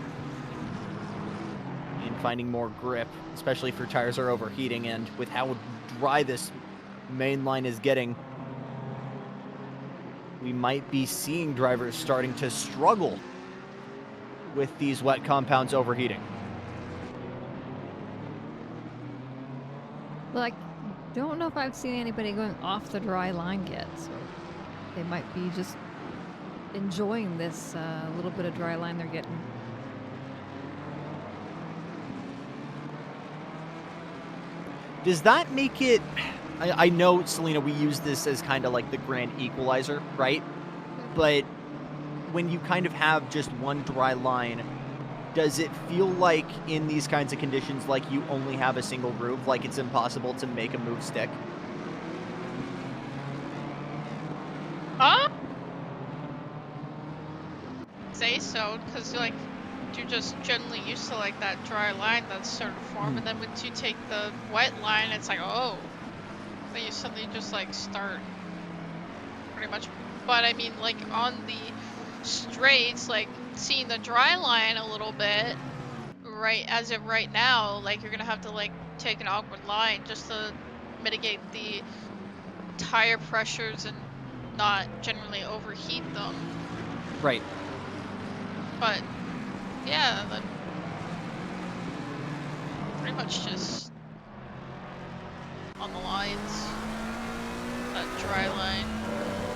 Speaker 8: in finding more grip, especially if your tires are overheating, and with how dry this main line is getting, we might be seeing drivers starting to struggle with these wet compounds overheating.
Speaker 6: Well, I don't know if I've seen anybody going off the dry line yet, so they might be just enjoying this little bit of dry line they're getting.
Speaker 8: Does that make it... I know, Selena, we use this as kind of like the grand equalizer, right? But when you kind of have just one dry line, does it feel like in these kinds of conditions like you only have a single groove, like it's impossible to make a move stick?
Speaker 7: Say so, because like you're just generally used to like that dry line that's sort of formed, and then once you take the wet line, it's like, oh, then you suddenly just like start pretty much. But I mean, like on the straights, like seeing the dry line a little bit, right as of right now, like you're gonna have to like take an awkward line just to mitigate the tire pressures and not generally overheat them.
Speaker 8: Right.
Speaker 7: But yeah, then pretty much just on the lines, that dry line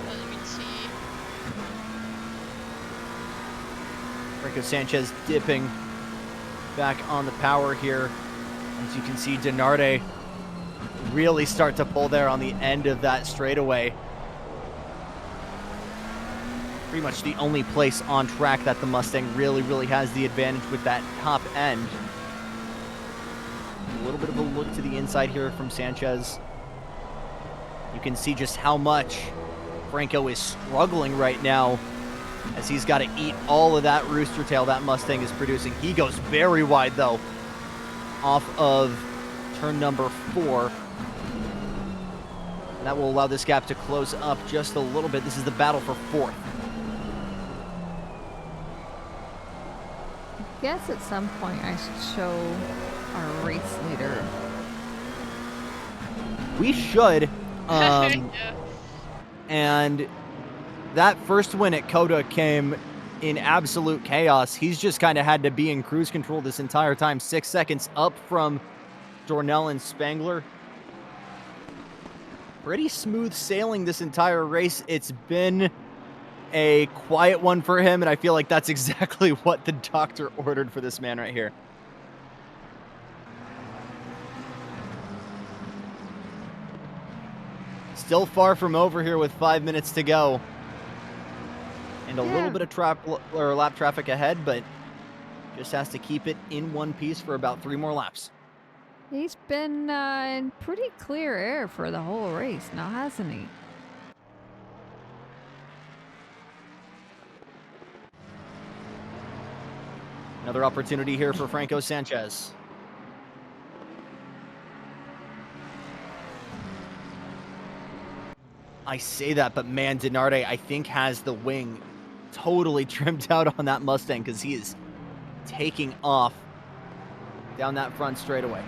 Speaker 7: that you can see.
Speaker 8: Rico Sanchez dipping back on the power here. As you can see, Denarde really start to pull there on the end of that straightaway. Pretty much the only place on track that the Mustang really has the advantage with that top end. A little bit of a look to the inside here from Sanchez. You can see just how much Franco is struggling right now, as he's got to eat all of that rooster tail that Mustang is producing. He goes very wide though, off of turn number 4. That will allow this gap to close up just a little bit. This is the battle for 4th.
Speaker 6: I guess at some point I should show our race leader.
Speaker 8: We should.
Speaker 7: Yeah.
Speaker 8: And that first win at Coda came in absolute chaos. He's just kind of had to be in cruise control this entire time. 6 seconds up from Dornell and Spangler. Pretty smooth sailing this entire race. It's been a quiet one for him, and I feel like that's exactly what the doctor ordered for this man right here. Still far from over here with 5 minutes to go. And a little bit of lap traffic ahead, but just has to keep it in one piece for about 3 more laps.
Speaker 6: He's been in pretty clear air for the whole race now, hasn't he?
Speaker 8: Another opportunity here for Franco Sanchez. I say that, but man, Denarde, I think, has the wing totally trimmed out on that Mustang because he is taking off down that front straightaway.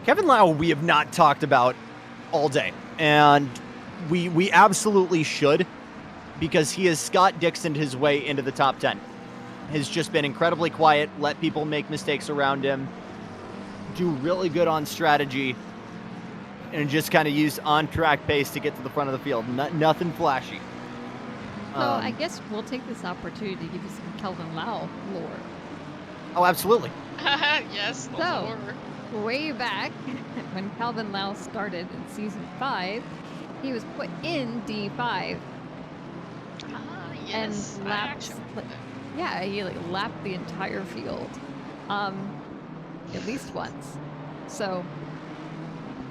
Speaker 8: Kevin Lau, we have not talked about all day, and we absolutely should, because he has Scott Dixoned his way into the top 10. Has just been incredibly quiet, let people make mistakes around him, do really good on strategy, and just kind of use on-track pace to get to the front of the field. Nothing flashy.
Speaker 6: So I guess we'll take this opportunity to give you some Kelvin Lau lore.
Speaker 8: Oh, absolutely.
Speaker 7: Yes, the
Speaker 6: So,
Speaker 7: lore.
Speaker 6: way back when Kelvin Lau started in Season 5, he was put in D5.
Speaker 7: Yes,
Speaker 6: And
Speaker 7: I
Speaker 6: lapped,
Speaker 7: actually-
Speaker 6: yeah, he like lapped the entire field, at least once. So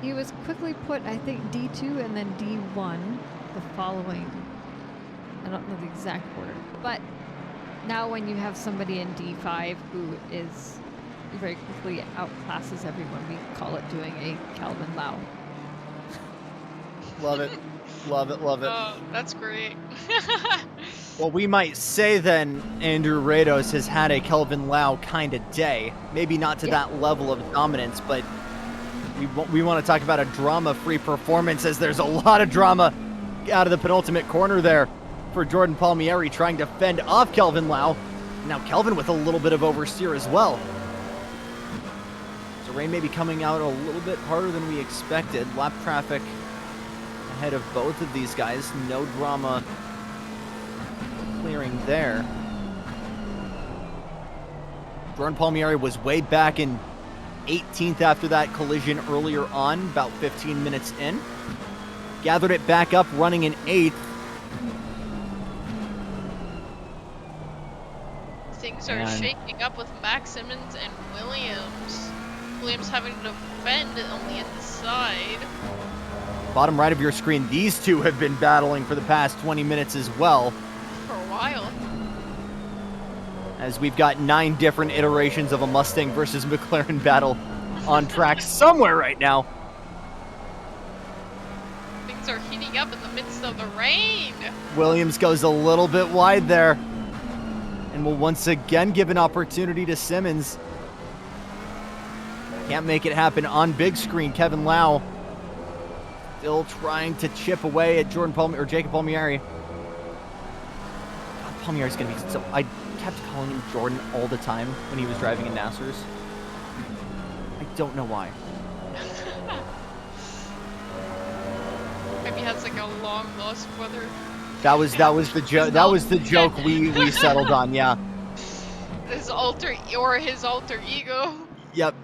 Speaker 6: he was quickly put, I think, D2 and then D1 the following. I don't know the exact order, but now when you have somebody in D5 who is very quickly outclasses everyone, we call it doing a Kelvin Lau.
Speaker 8: Love it. Love it, love it.
Speaker 7: Oh, that's great.
Speaker 8: Well, we might say then Andrew Rados has had a Kelvin Lau kind of day. Maybe not to that level of dominance, but we want to talk about a drama-free performance, as there's a lot of drama out of the penultimate corner there for Jordan Palmieri trying to fend off Kelvin Lau. Now Kelvin with a little bit of oversteer as well. So rain may be coming out a little bit harder than we expected. Lap traffic ahead of both of these guys. No drama clearing there. Jordan Palmieri was way back in 18th after that collision earlier on, about 15 minutes in. Gathered it back up, running in 8th.
Speaker 7: Things are shaking up with Max Simmons and Williams. Williams having to defend on the inside.
Speaker 8: Bottom right of your screen, these two have been battling for the past 20 minutes as well.
Speaker 7: For a while.
Speaker 8: As we've got 9 different iterations of a Mustang versus McLaren battle on track somewhere right now.
Speaker 7: Things are heating up in the midst of the rain.
Speaker 8: Williams goes a little bit wide there, and will once again give an opportunity to Simmons. Can't make it happen on big screen. Kevin Lau still trying to chip away at Jordan Palmieri, or Jacob Palmieri. God, Palmieri's gonna be so. I kept calling him Jordan all the time when he was driving in Nassers. I don't know why.
Speaker 7: Maybe he has like a long lost brother.
Speaker 8: That was the joke. That was the joke we settled on. Yeah.
Speaker 7: His alter ego.
Speaker 8: Yep.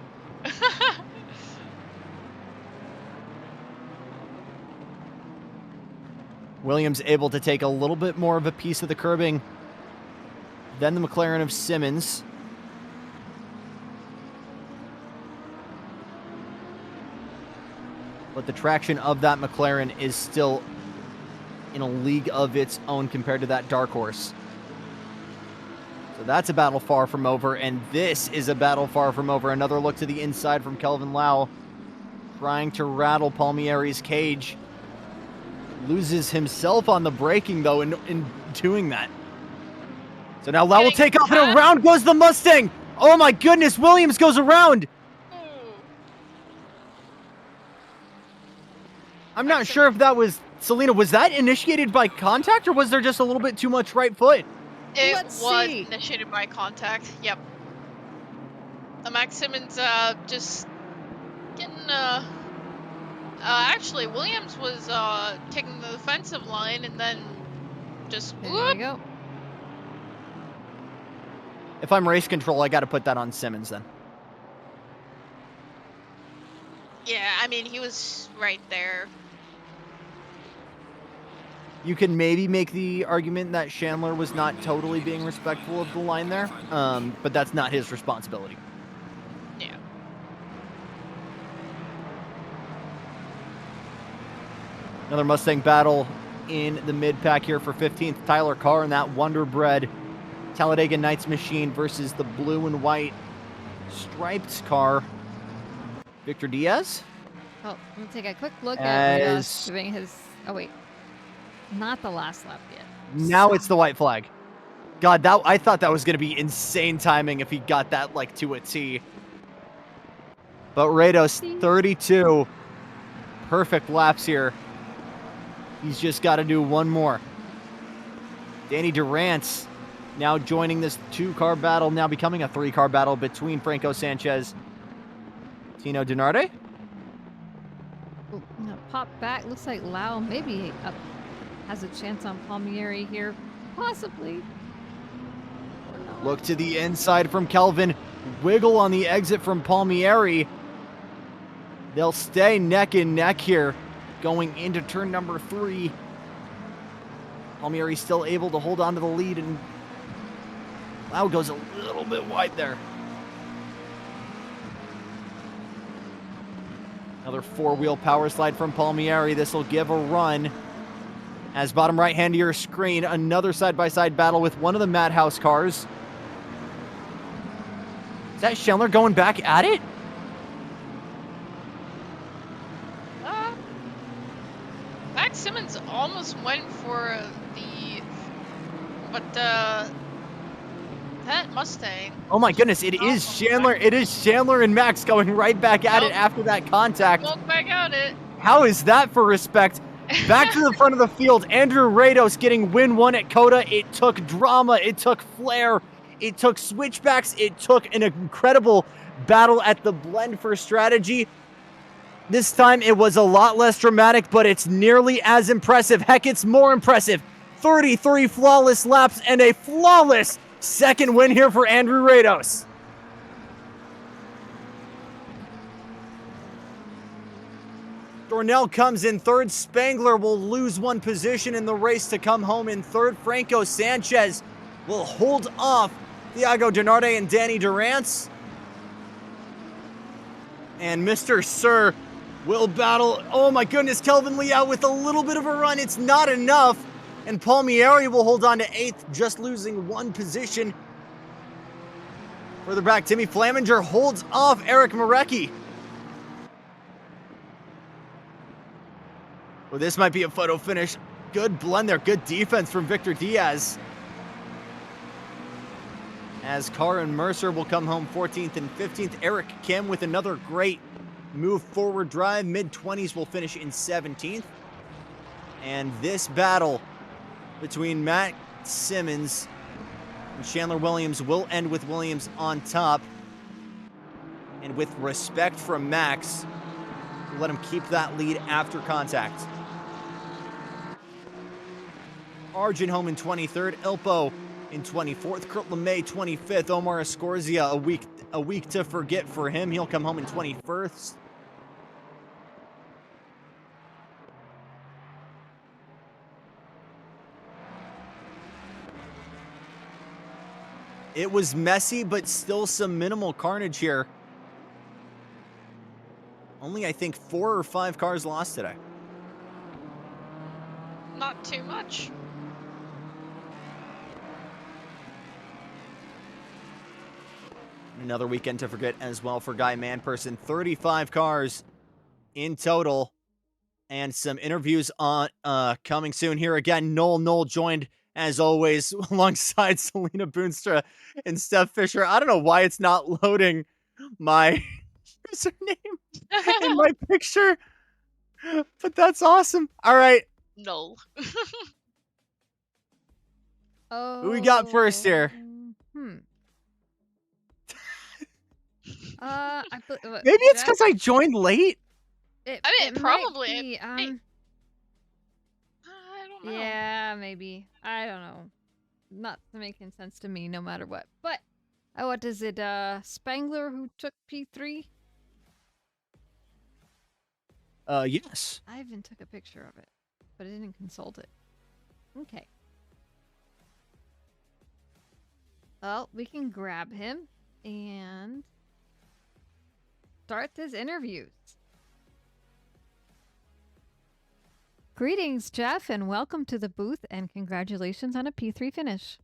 Speaker 8: Williams able to take a little bit more of a piece of the curbing than the McLaren of Simmons. But the traction of that McLaren is still in a league of its own compared to that dark horse. So that's a battle far from over, and this is a battle far from over. Another look to the inside from Kelvin Lau, trying to rattle Palmieri's cage. Loses himself on the braking, though, in doing that. So now Lau will take off, and around goes the Mustang! Oh my goodness, Williams goes around! I'm not sure if that was... Selena, was that initiated by contact, or was there just a little bit too much right foot?
Speaker 7: It was initiated by contact. Yep. Max Simmons just getting actually Williams was taking the defensive line and then just
Speaker 6: There you go.
Speaker 8: If I'm race control, I got to put that on Simmons then.
Speaker 7: Yeah, I mean he was right there.
Speaker 8: you can maybe make the argument that Chandler was not totally being respectful of the line there, but that's not his responsibility.
Speaker 7: Yeah.
Speaker 8: Another Mustang battle in the mid-pack here for 15th. Tyler Carr in that Wonder Bread Talladega Nights machine versus the blue and white striped car. Victor Diaz.
Speaker 6: Oh, let me take a quick look at
Speaker 8: As-
Speaker 6: Rios doing his. Oh wait, not the last lap yet.
Speaker 8: Now it's the white flag. God, I thought that was going to be insane timing if he got that like to a T. But Rados 32 perfect laps here. He's just got to do one more. Danny Durant now joining this 2-car battle, now becoming a 3-car battle between Franco Sanchez, Tino Denarde.
Speaker 6: Ooh, now pop back. Looks like Lau maybe has a chance on Palmieri here, possibly. Or not.
Speaker 8: Look to the inside from Kelvin. Wiggle on the exit from Palmieri. They'll stay neck and neck here going into turn number 3. Palmieri still able to hold on to the lead, and Lau goes a little bit wide there. Another 4-wheel power slide from Palmieri. This will give a run. As bottom right hand of your screen, another side-by-side battle with one of the Madhouse cars. Is that Schindler going back at it?
Speaker 7: Max Simmons almost went for that Mustang.
Speaker 8: Oh my goodness, it is Chandler. It is Chandler and Max going right back at it after that contact.
Speaker 7: Look back at it.
Speaker 8: How is that for respect? Back to the front of the field. Andrew Rados getting win 1 at Coda. It took drama. It took flair. It took switchbacks. It took an incredible battle at the blend for strategy. This time it was a lot less dramatic, but it's nearly as impressive. Heck, it's more impressive. 33 flawless laps and a flawless second win here for Andrew Rados. Dornell comes in third. Spangler will lose 1 position in the race to come home in third. Franco Sanchez will hold off Thiago Denarde and Danny Durant. And Mr. Sir will battle. Oh my goodness, Kelvin Lee out with a little bit of a run. It's not enough. And Palmieri will hold on to 8th, just losing 1 position. Further back, Timmy Flaminger holds off Eric Marecki. Well, this might be a photo finish. Good blend there. Good defense from Victor Diaz. As Carr and Mercer will come home 14th and 15th. Eric Kim with another great move forward drive. Mid-20s will finish in 17th. And this battle between Matt Simmons and Chandler Williams will end with Williams on top. And with respect from Max, we'll let him keep that lead after contact. Arjun home in 23rd, Ilpo in 24th, Kurt LeMay 25th, Omar Escorzia a week to forget for him. He'll come home in 21st. It was messy, but still some minimal carnage here. Only, I think, 4 or 5 cars lost today.
Speaker 7: Not too much.
Speaker 8: Another weekend to forget as well for Guy Manperson. 35 cars in total. And some interviews on coming soon here. Again, Noel joined, as always, alongside Selena Boonstra and Steph Fisher. I don't know why it's not loading my username in my picture, but that's awesome. All right.
Speaker 7: No.
Speaker 6: Oh.
Speaker 8: Who we got first here?
Speaker 6: Maybe
Speaker 8: it's because I joined late.
Speaker 7: I mean, probably.
Speaker 6: Be,
Speaker 7: I don't know.
Speaker 6: Yeah, maybe. I don't know. Not making sense to me, no matter what. But what is it? Spangler who took P3?
Speaker 8: Yes.
Speaker 6: I even took a picture of it, but I didn't consult it. Okay. Well, we can grab him and start this interviews. Greetings, Jeff, and welcome to the booth, and congratulations on a P3 finish.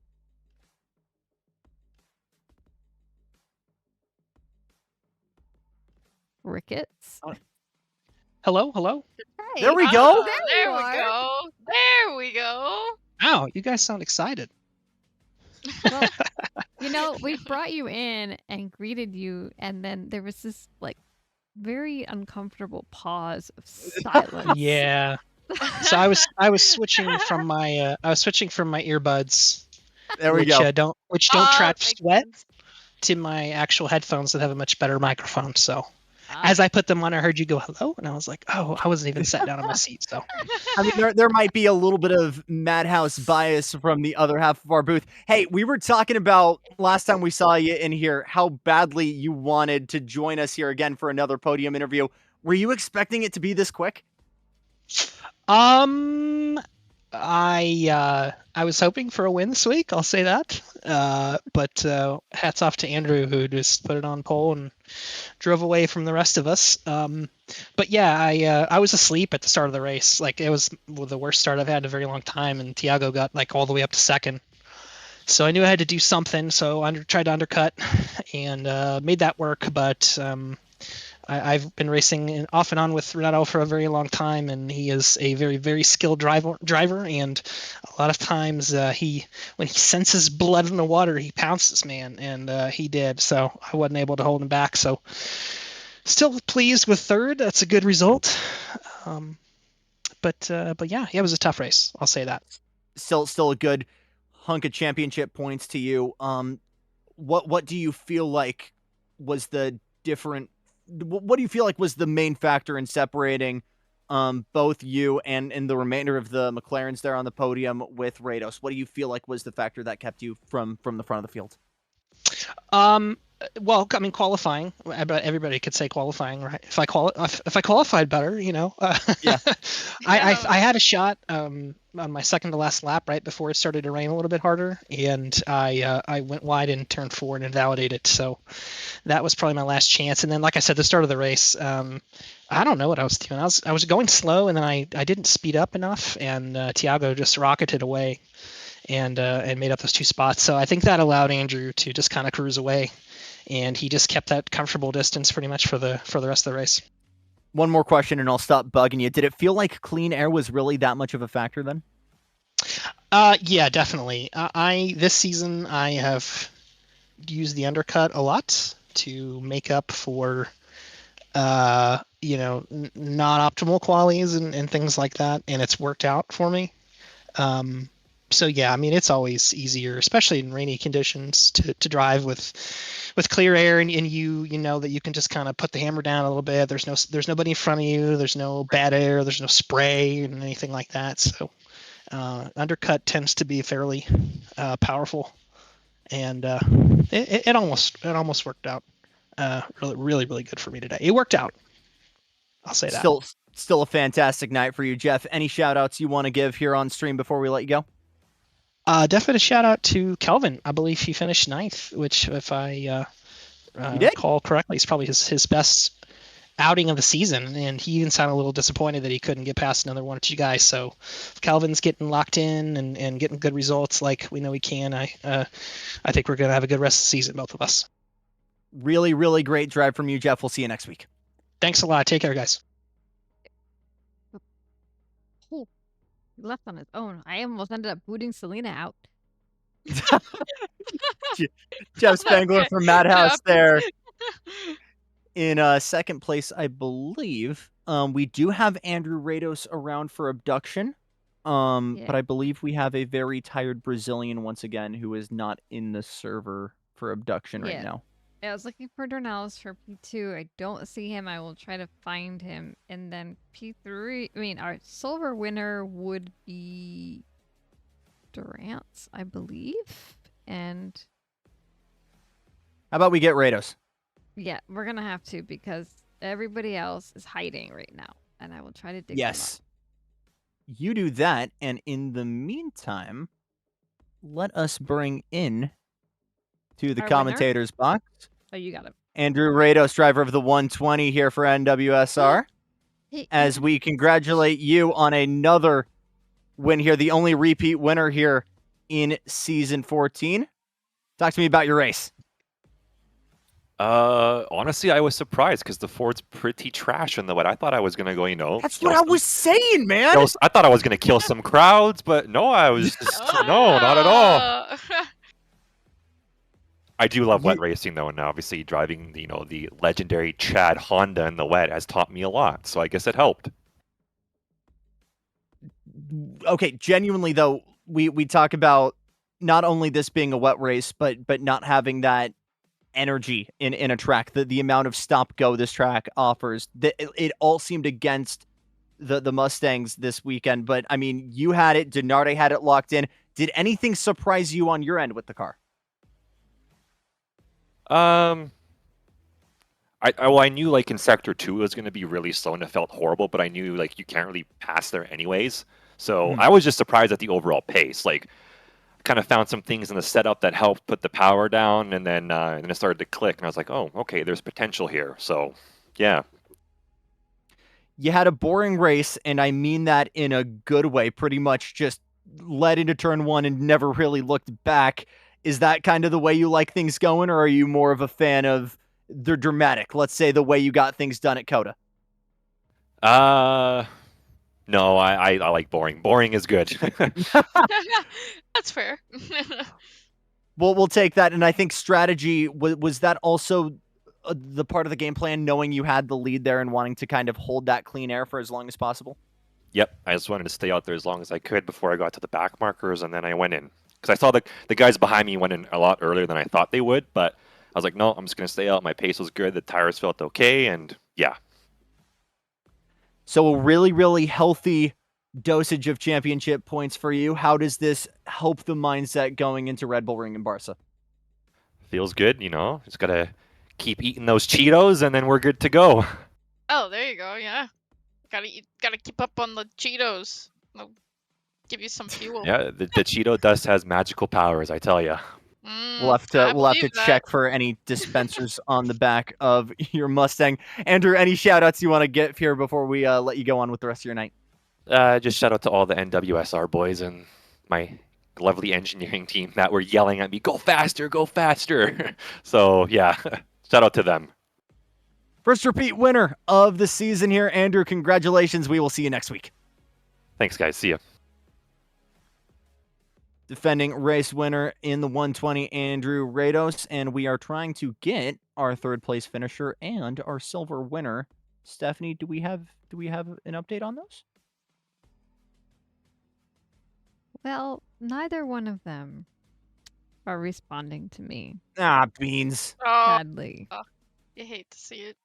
Speaker 6: Ricketts.
Speaker 9: Hello, hello.
Speaker 6: Hey,
Speaker 8: There we go.
Speaker 6: There you
Speaker 7: we
Speaker 6: are.
Speaker 7: go. There we go.
Speaker 9: Wow, you guys sound excited.
Speaker 6: Well, you know, we brought you in and greeted you, and then there was this like very uncomfortable pause of silence.
Speaker 9: Yeah. So I was switching from my earbuds,
Speaker 8: There we
Speaker 9: which
Speaker 8: go.
Speaker 9: don't
Speaker 7: Ah,
Speaker 9: trap
Speaker 7: makes
Speaker 9: sweat,
Speaker 7: sense.
Speaker 9: to my actual headphones that have a much better microphone. So
Speaker 6: Ah.
Speaker 9: as I put them on, I heard you go hello, and I was like, oh, I wasn't even sat down on my seat. So
Speaker 8: I mean, there might be a little bit of Madhouse bias from the other half of our booth. Hey, we were talking about last time we saw you in here how badly you wanted to join us here again for another podium interview. Were you expecting it to be this quick?
Speaker 9: I was hoping for a win this week. I'll say that. But hats off to Andrew, who just put it on pole and drove away from the rest of us. But yeah, I was asleep at the start of the race. Like, it was the worst start I've had in a very long time, and Tiago got like all the way up to second. So I knew I had to do something. So I tried to undercut and made that work. But I've been racing off and on with Renato for a very long time, and he is a very, very skilled driver. And a lot of times when he senses blood in the water, he pounces, man, and he did. So I wasn't able to hold him back. So still pleased with third. That's a good result. But yeah, it was a tough race. I'll say that.
Speaker 8: Still a good hunk of championship points to you. What do you feel like was the different? What do you feel like was the main factor in separating both you and the remainder of the McLarens there on the podium with Rados? What do you feel like was the factor that kept you from the front of the field?
Speaker 9: Well, I mean, qualifying. Everybody could say qualifying, right? If I qualified better,
Speaker 8: Yeah.
Speaker 9: I had a shot on my second to last lap right before it started to rain a little bit harder, and I went wide in turn 4 and invalidated. So that was probably my last chance. And then, like I said, the start of the race, I don't know what I was doing. I was going slow, and then I didn't speed up enough, and Tiago just rocketed away and made up those 2 spots. So I think that allowed Andrew to just kind of cruise away, and he just kept that comfortable distance pretty much for the rest of the race.
Speaker 8: One more question, and I'll stop bugging you. Did it feel like clean air was really that much of a factor then?
Speaker 9: Yeah, definitely. This season I have used the undercut a lot to make up for not optimal qualities and things like that, and it's worked out for me. So yeah, I mean, it's always easier, especially in rainy conditions, to drive with clear air, and you know that you can just kind of put the hammer down a little bit. There's nobody in front of you. There's no bad air. There's no spray and anything like that. So undercut tends to be fairly powerful, and it almost worked out really, really, really good for me today. It worked out. I'll say that.
Speaker 8: Still a fantastic night for you, Jeff. Any shout outs you want to give here on stream before we let you go?
Speaker 9: Definitely a shout out to Kelvin. I believe he finished 9th, which, if I recall correctly, is probably his best outing of the season. And he even sounded a little disappointed that he couldn't get past another one or two guys. So if Kelvin's getting locked in and getting good results like we know he can, I think we're going to have a good rest of the season, both of us.
Speaker 8: Really, really great drive from you, Jeff. We'll see you next week.
Speaker 9: Thanks a lot. Take care, guys.
Speaker 6: He left on his own. I almost ended up booting Selena out.
Speaker 8: Jeff Spangler from Madhouse there. In second place, I believe. We do have Andrew Rados around for abduction. But I believe we have a very tired Brazilian once again who is not in the server for abduction right now.
Speaker 6: I was looking for Dornelles for P2. I don't see him. I will try to find him. And then P3, I mean, our silver winner would be Durant's, I believe. And
Speaker 8: how about we get Rados?
Speaker 6: Yeah, we're going to have to, because everybody else is hiding right now. And I will try to dig them up.
Speaker 8: you do that, and in the meantime, let us bring in to the
Speaker 6: Our winner?
Speaker 8: commentator's box
Speaker 6: Oh, you got it.
Speaker 8: Andrew Rados, driver of the 120 here for NWSR, as we congratulate you on another win here, the only repeat winner here in Season 14. Talk to me about your race.
Speaker 10: Honestly, I was surprised because the Ford's pretty trash in the wet. I thought I was gonna go,
Speaker 8: That's what I was saying, man.
Speaker 10: I thought I was gonna kill some crowds, but no, I was just no, not at all. I do love wet racing though, and obviously driving the legendary Chad Honda in the wet has taught me a lot. So I guess it helped.
Speaker 8: Okay, genuinely though, we talk about not only this being a wet race, but not having that energy in a track, the amount of stop go this track offers. It all seemed against the Mustangs this weekend, but I mean, you had it. Denarde had it locked in. Did anything surprise you on your end with the car?
Speaker 10: I knew like in sector 2 it was going to be really slow and it felt horrible, but I knew like you can't really pass there anyways. So I was just surprised at the overall pace. Like, kind of found some things in the setup that helped put the power down, and then it started to click, and I was like, oh, okay, there's potential here. So, yeah.
Speaker 8: You had a boring race, and I mean that in a good way. Pretty much just led into turn 1 and never really looked back. Is that kind of the way you like things going, or are you more of a fan of the dramatic, let's say the way you got things done at Coda?
Speaker 10: No, I like boring. Boring is good.
Speaker 7: That's fair.
Speaker 8: Well, we'll take that. And I think strategy, was that also the part of the game plan, knowing you had the lead there and wanting to kind of hold that clean air for as long as possible?
Speaker 10: Yep, I just wanted to stay out there as long as I could before I got to the back markers, and then I went in. Because I saw the guys behind me went in a lot earlier than I thought they would, but I was like, no, I'm just going to stay out. My pace was good. The tires felt okay, and yeah.
Speaker 8: So a really, really healthy dosage of championship points for you. How does this help the mindset going into Red Bull Ring in Barca?
Speaker 10: Feels good, Just got to keep eating those Cheetos, and then we're good to go.
Speaker 7: Oh, there you go. Yeah, gotta keep up on the Cheetos. They'll give you some fuel.
Speaker 10: Yeah, the Cheeto dust has magical powers, I tell you.
Speaker 8: We'll have to check for any dispensers on the back of your Mustang. Andrew, any shout outs you want to get here before we let you go on with the rest of your night?
Speaker 10: Just shout out to all the NWSR boys and my lovely engineering team that were yelling at me, go faster, go faster. So yeah, shout out to them.
Speaker 8: First repeat winner of the season here, Andrew. Congratulations. We will see you next week.
Speaker 10: Thanks, guys. See ya.
Speaker 8: Defending race winner in the 120, Andrew Rados, and we are trying to get our third place finisher and our silver winner. Stephanie, do we have an update on those?
Speaker 6: Well, neither one of them are responding to me.
Speaker 8: Ah, beans.
Speaker 6: Sadly.
Speaker 7: Oh, you hate to see it.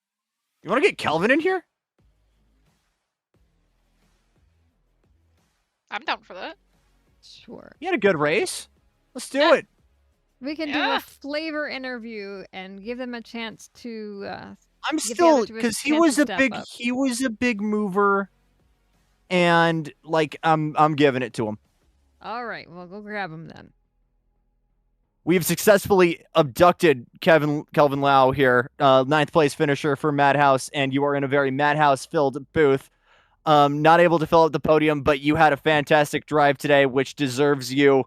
Speaker 8: You want to get Kelvin in here?
Speaker 7: I'm down for that.
Speaker 6: Sure.
Speaker 8: You had a good race. Let's do it.
Speaker 6: We can do a flavor interview and give them a chance to.
Speaker 8: I'm still, because he was a big mover, and like I'm giving it to him.
Speaker 6: All right, well, go grab him then.
Speaker 8: We've successfully abducted Kelvin Lau here, 9th place finisher for Madhouse, and you are in a very Madhouse-filled booth. Not able to fill out the podium, but you had a fantastic drive today, which deserves you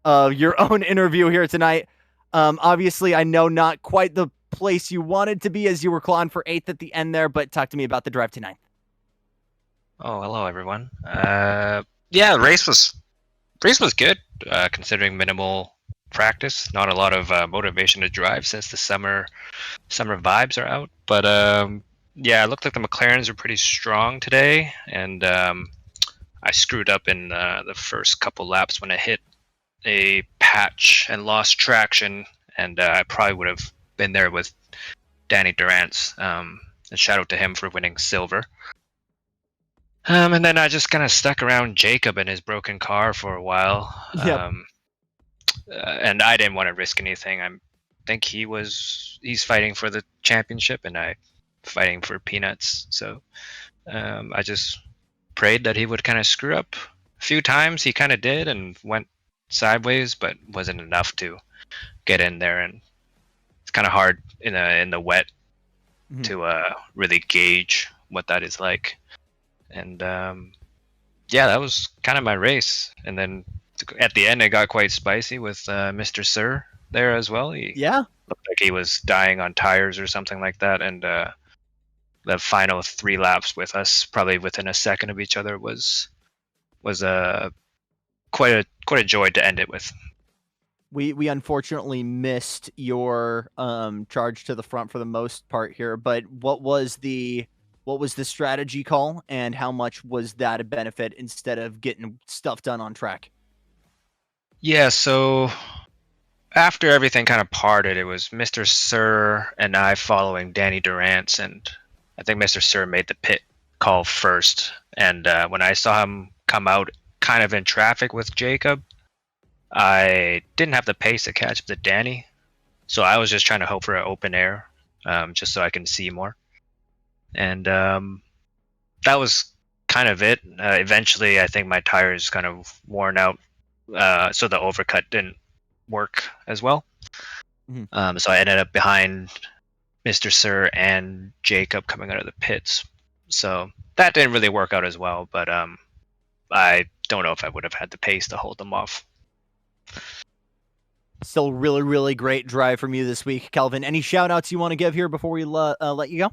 Speaker 8: your own interview here tonight. Obviously, I know not quite the place you wanted to be as you were clawing for 8th at the end there, but talk to me about the drive to 9th.
Speaker 11: Oh, hello everyone. Yeah, the race was good, considering minimal practice. Not a lot of motivation to drive since the summer vibes are out. But yeah, it looked like the McLarens were pretty strong today, and I screwed up in the first couple laps when I hit a patch and lost traction, and I probably would have been there with Danny Durant's. And shout out to him for winning silver. And then I just kind of stuck around Jacob and his broken car for a while.
Speaker 8: Yep.
Speaker 11: And I didn't want to risk anything. I think he's fighting for the championship, and I'm fighting for peanuts. So I just prayed that he would kind of screw up a few times. He kind of did and went sideways, but wasn't enough to get in there. And it's kind of hard in the wet to really gauge what that is like. And yeah, that was kind of my race. And then at the end, it got quite spicy with Mr. Sir there as well. He looked like he was dying on tires or something like that. And the final 3 laps with us, probably within a second of each other, was quite a joy to end it with.
Speaker 8: We unfortunately missed your charge to the front for the most part here, but what was the strategy call, and how much was that a benefit instead of getting stuff done on track?
Speaker 11: Yeah, so after everything kind of parted, it was Mr. Sir and I following Danny Durant's, and I think Mr. Sir made the pit call first. And when I saw him come out kind of in traffic with Jacob, I didn't have the pace to catch up to Danny, so I was just trying to hope for an open air, just so I can see more. And that was kind of it. Eventually, I think my tires kind of worn out, so the overcut didn't work as well. So I ended up behind Mr. Sir and Jacob coming out of the pits. So that didn't really work out as well, but I don't know if I would have had the pace to hold them off.
Speaker 8: Still really, really great drive from you this week, Kelvin. Any shout-outs you want to give here before we let you go?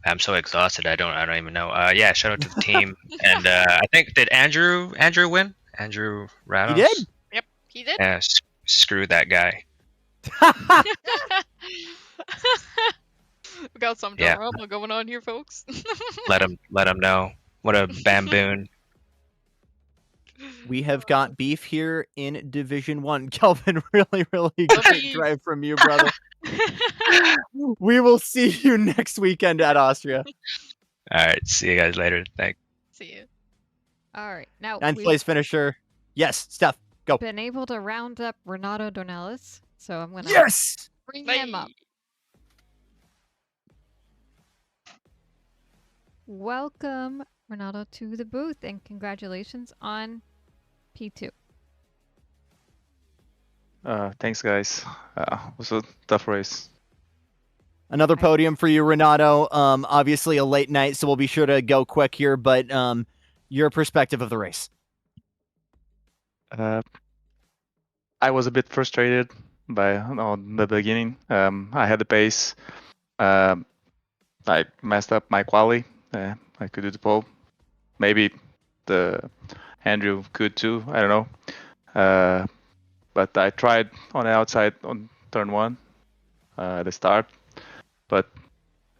Speaker 11: I'm so exhausted. I don't even know. Yeah, shout out to the team. And I think, did Andrew win? Andrew Rados?
Speaker 8: He did.
Speaker 7: Yep, he did.
Speaker 11: Yeah, screw that guy.
Speaker 7: We got some
Speaker 11: Yeah.
Speaker 7: drama going on here, folks.
Speaker 11: Let him know. What a bamboon.
Speaker 8: We have got beef here in Division 1. Kelvin, really, really great drive from you, brother. We will see you next weekend at Austria.
Speaker 11: All right, see you guys later. Thanks.
Speaker 7: See you.
Speaker 6: All right. Now,
Speaker 8: 9th
Speaker 6: we've
Speaker 8: place finisher. Yes, Steph, go.
Speaker 6: been able to round up Renato Dornelis, so I'm going to
Speaker 8: Yes!
Speaker 6: bring him up. Welcome, Renato, to the booth, and congratulations on P2.
Speaker 12: Thanks, guys. It was a tough race.
Speaker 8: Another podium for you, Renato. Obviously a late night, so we'll be sure to go quick here, but your perspective of the race.
Speaker 12: I was a bit frustrated on the beginning. I had the pace. I messed up my quali. I could do the pole. Maybe Andrew could too. I don't know. But I tried on the outside on turn 1 at the start, but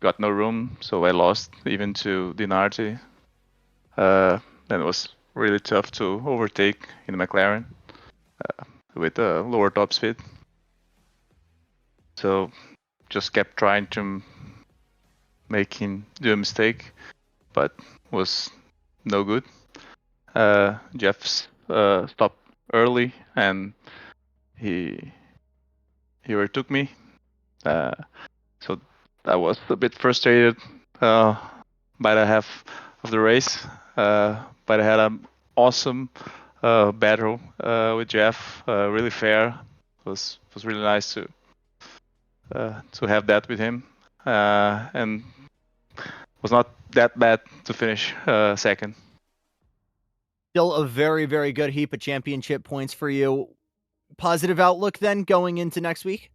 Speaker 12: got no room, so I lost even to Dinardi. Then it was really tough to overtake in the McLaren with a lower top speed. So just kept trying to make him do a mistake, but was no good. Jeff stopped early and he overtook me. So I was a bit frustrated by the half of the race, but I had an awesome battle with Jeff, really fair. It was really nice to have that with him, and was not that bad to finish second.
Speaker 8: Still a very, very good heap of championship points for you. Positive outlook then going into next week?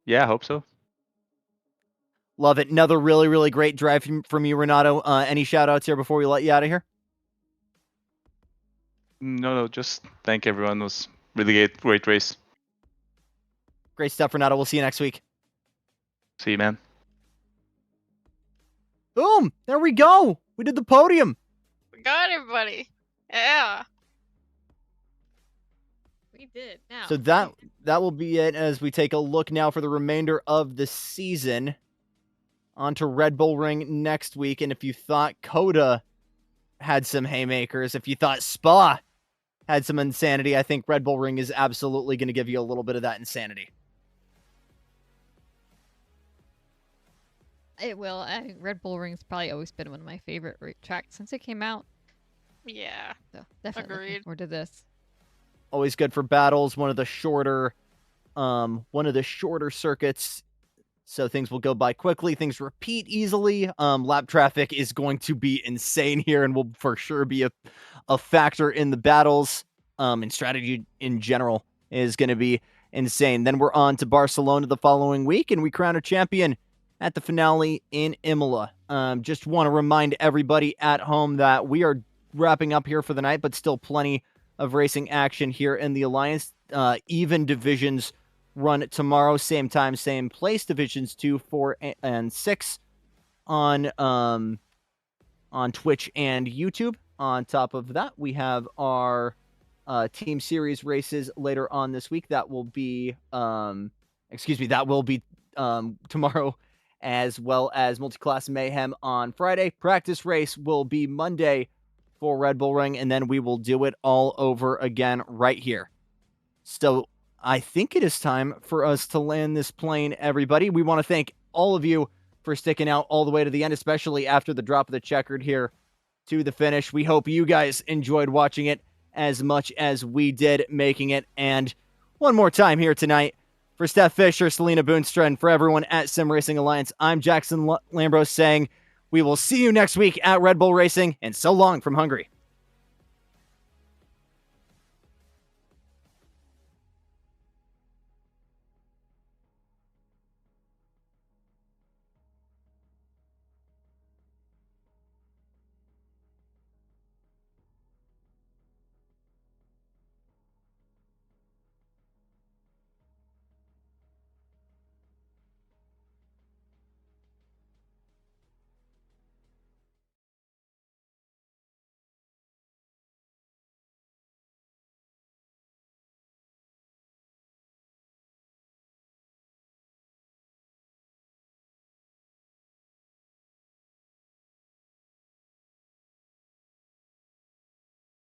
Speaker 12: Yeah, I hope so.
Speaker 8: Love it. Another really, really great drive from you, Renato. Any shout outs here before we let you out of here?
Speaker 12: No, just thank everyone. It was really great race.
Speaker 8: Great stuff, Renato. We'll see you next week.
Speaker 12: See you, man.
Speaker 8: Boom! There we go. We did the podium.
Speaker 7: We got everybody. Yeah. We did. Now.
Speaker 8: So that will be it as we take a look now for the remainder of the season. On to Red Bull Ring next week. And if you thought Coda had some haymakers, if you thought Spa had some insanity, I think Red Bull Ring is absolutely going to give you a little bit of that insanity.
Speaker 6: It will. I think Red Bull Ring's probably always been one of my favorite tracks since it came out.
Speaker 7: Yeah.
Speaker 6: So definitely looking
Speaker 7: Agreed.
Speaker 6: forward to this.
Speaker 8: Always good for battles. One of the shorter circuits, so things will go by quickly. Things repeat easily. Lap traffic is going to be insane here and will for sure be a factor in the battles. And strategy in general is going to be insane. Then we're on to Barcelona the following week, and we crown a champion at the finale in Imola. Just want to remind everybody at home that we are wrapping up here for the night, but still plenty of racing action here in the Alliance. Even divisions run tomorrow, same time, same place. Divisions 2, 4, and 6 on Twitch and YouTube. On top of that, we have our Team Series races later on this week. That will be tomorrow, as well as Multiclass Mayhem on Friday. Practice race will be Monday for Red Bull Ring, and then we will do it all over again right here. So I think it is time for us to land this plane, everybody. We want to thank all of you for sticking out all the way to the end, especially after the drop of the checkered here to the finish. We hope you guys enjoyed watching it as much as we did making it. And one more time here tonight, for Steph Fisher, Selena Boonstra, and for everyone at Sim Racing Alliance, I'm Jackson Lambros saying we will see you next week at Red Bull Racing, and so long from Hungary.